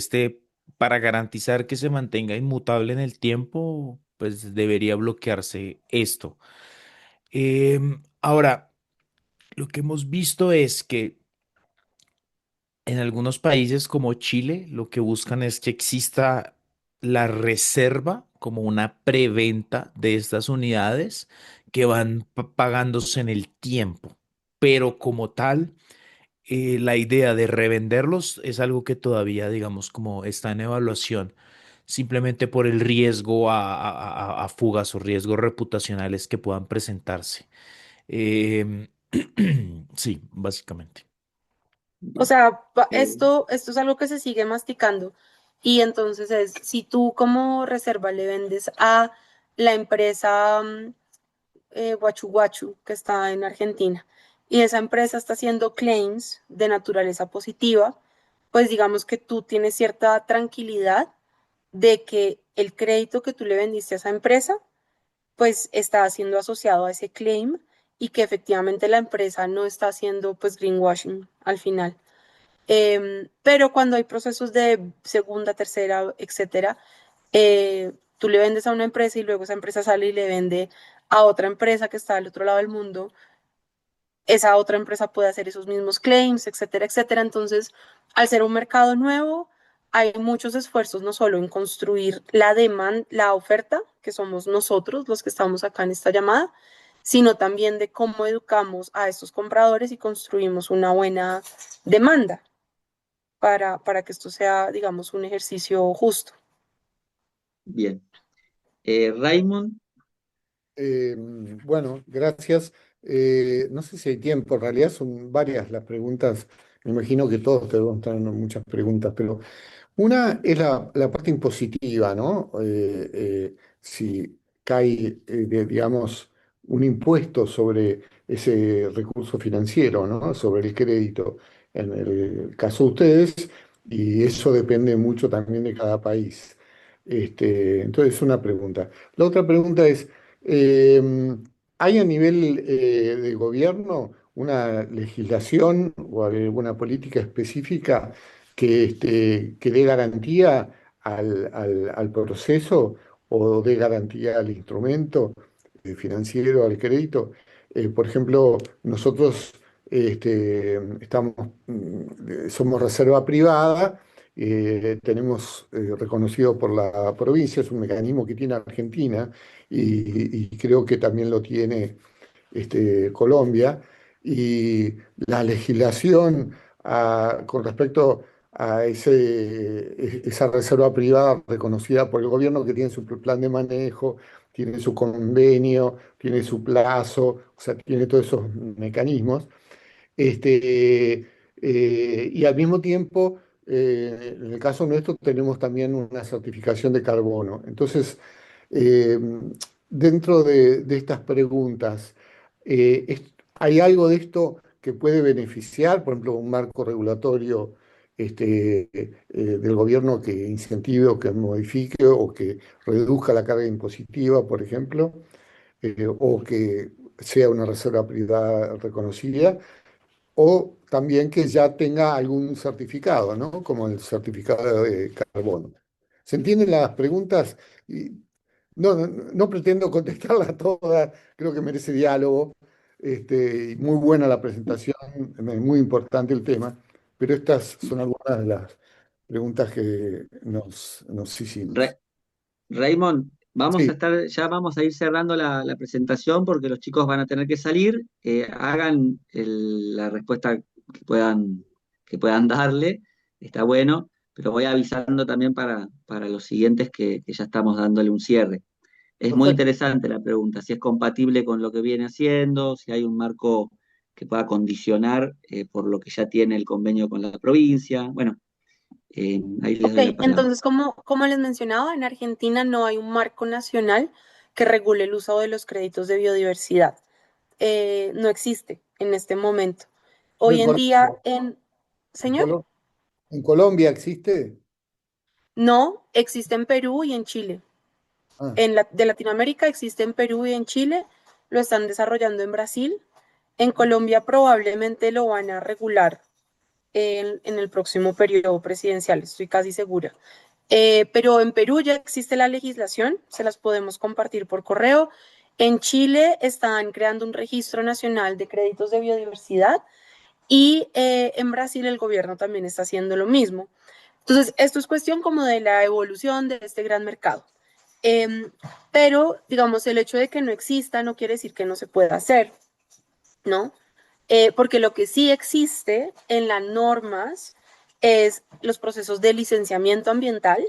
para garantizar que se mantenga inmutable en el tiempo, pues debería bloquearse esto. Ahora, lo que hemos visto es que en algunos países como Chile, lo que buscan es que exista la reserva como una preventa de estas unidades que van pagándose en el tiempo. Pero como tal, la idea de revenderlos es algo que todavía, digamos, como está en evaluación, simplemente por el riesgo a fugas o riesgos reputacionales que puedan presentarse. Em, sí, básicamente. O Bien. sea, Eh, esto es algo que se sigue masticando y entonces es, si tú como reserva le vendes a la empresa Guachu Guachu, que está en Argentina, y esa empresa está haciendo claims de naturaleza positiva, pues digamos que tú tienes cierta tranquilidad de que el crédito que tú le vendiste a esa empresa, pues está siendo asociado a ese claim y que efectivamente la empresa no está haciendo pues greenwashing al final. Pero cuando hay procesos de segunda, tercera, etcétera, tú le vendes a una empresa y luego esa empresa sale y le vende a otra empresa que está al otro lado del mundo, esa otra empresa puede hacer esos mismos claims, etcétera, etcétera. Entonces, al ser un mercado nuevo, hay muchos esfuerzos no solo en construir la demanda, la oferta, que somos nosotros los que estamos acá en esta llamada, sino también de cómo educamos a estos compradores y construimos una buena demanda para que esto sea, digamos, un ejercicio justo. bien. Raymond, Bueno, gracias. No sé si hay tiempo, en realidad son varias las preguntas. Me imagino que todos tenemos muchas preguntas, pero una es la parte impositiva, ¿no? Si cae, digamos, un impuesto sobre ese recurso financiero, ¿no? Sobre el crédito, en el caso de ustedes, y eso depende mucho también de cada país. Entonces, una pregunta. La otra pregunta es, ¿hay a nivel de gobierno una legislación o alguna política específica que dé garantía al proceso o dé garantía al instrumento financiero, al crédito? Por ejemplo, nosotros estamos, somos reserva privada, tenemos reconocido por la provincia, es un mecanismo que tiene Argentina y creo que también lo tiene Colombia, y la legislación con respecto a esa reserva privada reconocida por el gobierno, que tiene su plan de manejo, tiene su convenio, tiene su plazo, o sea, tiene todos esos mecanismos. Y al mismo tiempo, en el caso nuestro, tenemos también una certificación de carbono. Entonces, eh, dentro de estas preguntas, ¿hay algo de esto que puede beneficiar, por ejemplo, un marco regulatorio del gobierno que incentive o que modifique o que reduzca la carga impositiva, por ejemplo, o que sea una reserva privada reconocida? O también que ya tenga algún certificado, ¿no? Como el certificado de carbono. ¿Se entienden las preguntas? Y no pretendo contestarlas todas, creo que merece diálogo. Y muy buena la presentación, muy importante el tema, pero estas son algunas de las preguntas que nos hicimos. Raymond, Sí, ya vamos a ir cerrando la presentación porque los chicos van a tener que salir. Hagan la respuesta que puedan darle, está bueno, pero voy avisando también para los siguientes que ya estamos dándole un cierre. Es muy interesante la pregunta, si es compatible con lo que viene haciendo, si hay un marco que pueda condicionar por lo que ya tiene el convenio con la provincia. Bueno, ahí les Ok, doy la palabra. entonces, como les mencionaba, en Argentina no hay un marco nacional que regule el uso de los créditos de biodiversidad. No existe en este momento. No Hoy en en día, Colombia. ¿En señor, En Colombia existe? no existe en Perú y en Chile. Ah, De Latinoamérica existe en Perú y en Chile, lo están desarrollando en Brasil. En Colombia probablemente lo van a regular en el próximo periodo presidencial, estoy casi segura. Pero en Perú ya existe la legislación, se las podemos compartir por correo. En Chile están creando un registro nacional de créditos de biodiversidad y en Brasil el gobierno también está haciendo lo mismo. Entonces, esto es cuestión como de la evolución de este gran mercado. Eh, pero, digamos, el hecho de que no exista no quiere decir que no se pueda hacer, ¿no? Porque lo que sí existe en las normas es los procesos de licenciamiento ambiental,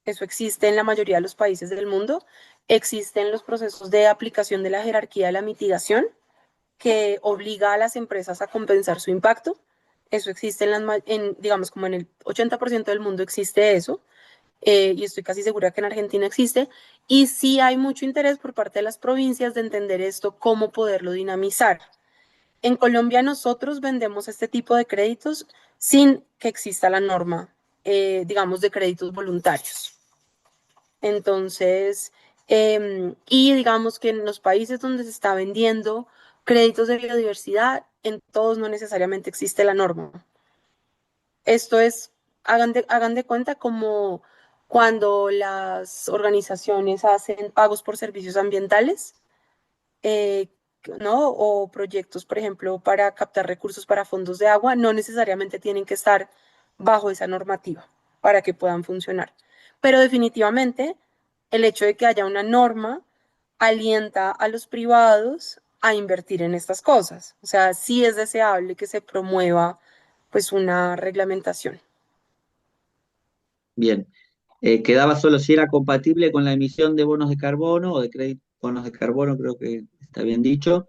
eso existe en la mayoría de los países del mundo, existen los procesos de aplicación de la jerarquía de la mitigación, que obliga a las empresas a compensar su impacto, eso existe digamos, como en el 80% del mundo existe eso, y estoy casi segura que en Argentina existe, y sí hay mucho interés por parte de las provincias de entender esto, cómo poderlo dinamizar. En Colombia nosotros vendemos este tipo de créditos sin que exista la norma, digamos, de créditos voluntarios. Entonces, y digamos que en los países donde se está vendiendo créditos de biodiversidad, en todos no necesariamente existe la norma. Esto es, hagan de cuenta como cuando las organizaciones hacen pagos por servicios ambientales, eh, ¿no? O proyectos, por ejemplo, para captar recursos para fondos de agua, no necesariamente tienen que estar bajo esa normativa para que puedan funcionar. Pero definitivamente el hecho de que haya una norma alienta a los privados a invertir en estas cosas. O sea, sí es deseable que se promueva pues una reglamentación. Bien. Quedaba solo si era compatible con la emisión de bonos de carbono o de créditos bonos de carbono, creo que está bien dicho,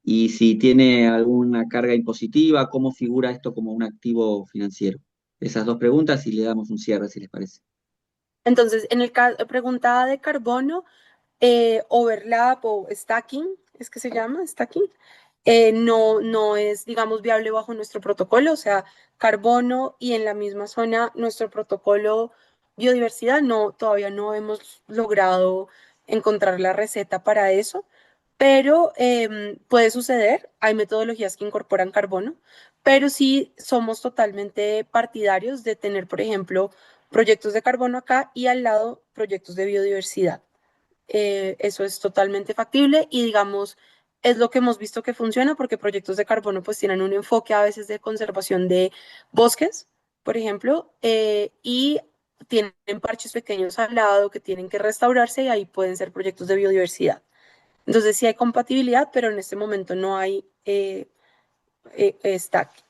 y si tiene alguna carga impositiva, cómo figura esto como un activo financiero. Esas dos preguntas y le damos un cierre, si les parece. Entonces, en el caso, preguntada de carbono, overlap o stacking, es que se llama stacking, no es, digamos, viable bajo nuestro protocolo, o sea, carbono y en la misma zona nuestro protocolo biodiversidad, no, todavía no hemos logrado encontrar la receta para eso, pero puede suceder, hay metodologías que incorporan carbono, pero sí somos totalmente partidarios de tener, por ejemplo, proyectos de carbono acá y al lado proyectos de biodiversidad. Eso es totalmente factible y digamos, es lo que hemos visto que funciona porque proyectos de carbono pues tienen un enfoque a veces de conservación de bosques, por ejemplo, y tienen parches pequeños al lado que tienen que restaurarse y ahí pueden ser proyectos de biodiversidad. Entonces sí hay compatibilidad, pero en este momento no hay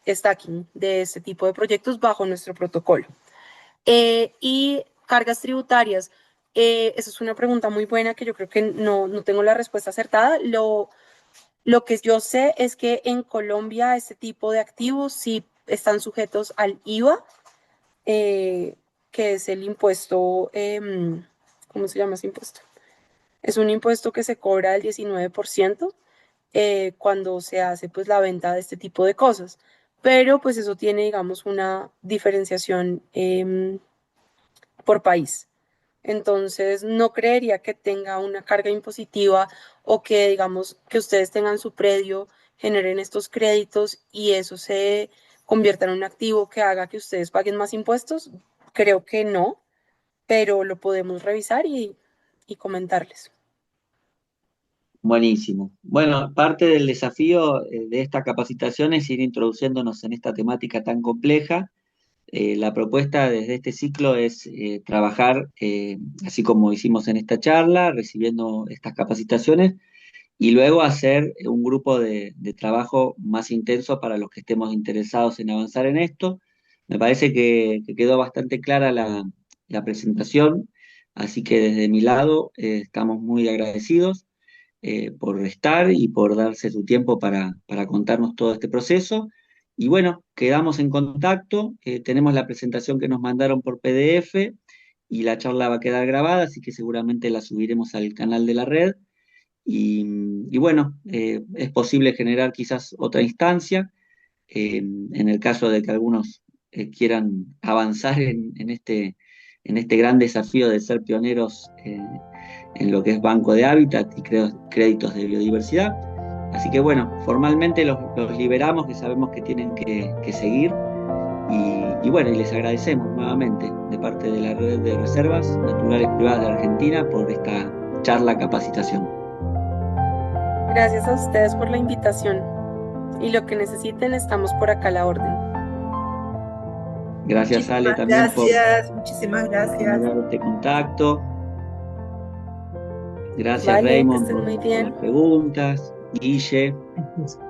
stacking de este tipo de proyectos bajo nuestro protocolo. Y cargas tributarias. Esa es una pregunta muy buena que yo creo que no tengo la respuesta acertada. Lo que yo sé es que en Colombia este tipo de activos sí están sujetos al IVA, eh, que es el impuesto, ¿cómo se llama ese impuesto? Es un impuesto que se cobra del 19% cuando se hace pues la venta de este tipo de cosas. Pero pues eso tiene, digamos, una diferenciación por país. Entonces, no creería que tenga una carga impositiva o que, digamos, que ustedes tengan su predio, generen estos créditos y eso se convierta en un activo que haga que ustedes paguen más impuestos. Creo que no, pero lo podemos revisar y comentarles. Buenísimo. Bueno, parte del desafío de esta capacitación es ir introduciéndonos en esta temática tan compleja. La propuesta desde este ciclo es trabajar, así como hicimos en esta charla, recibiendo estas capacitaciones y luego hacer un grupo de trabajo más intenso para los que estemos interesados en avanzar en esto. Me parece que quedó bastante clara la presentación. Así que desde mi lado estamos muy agradecidos por estar y por darse su tiempo para contarnos todo este proceso. Y bueno, quedamos en contacto, tenemos la presentación que nos mandaron por PDF y la charla va a quedar grabada, así que seguramente la subiremos al canal de la red. Y bueno, es posible generar quizás otra instancia en el caso de que algunos quieran avanzar en este gran desafío de ser pioneros en lo que es banco de hábitat y créditos de biodiversidad. Así que bueno, formalmente los liberamos, que sabemos que tienen que seguir. Y bueno, y les agradecemos nuevamente de parte de la Red de Reservas Naturales Privadas de Argentina por esta charla capacitación. Gracias a ustedes por la invitación. Y lo que necesiten, estamos por acá a la orden. Gracias, Ale, también Muchísimas gracias. generar este contacto. Gracias, Vale, que Raymond, estén muy por bien. las preguntas. Guille.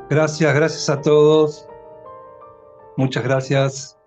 Gracias a todos. Muchas gracias.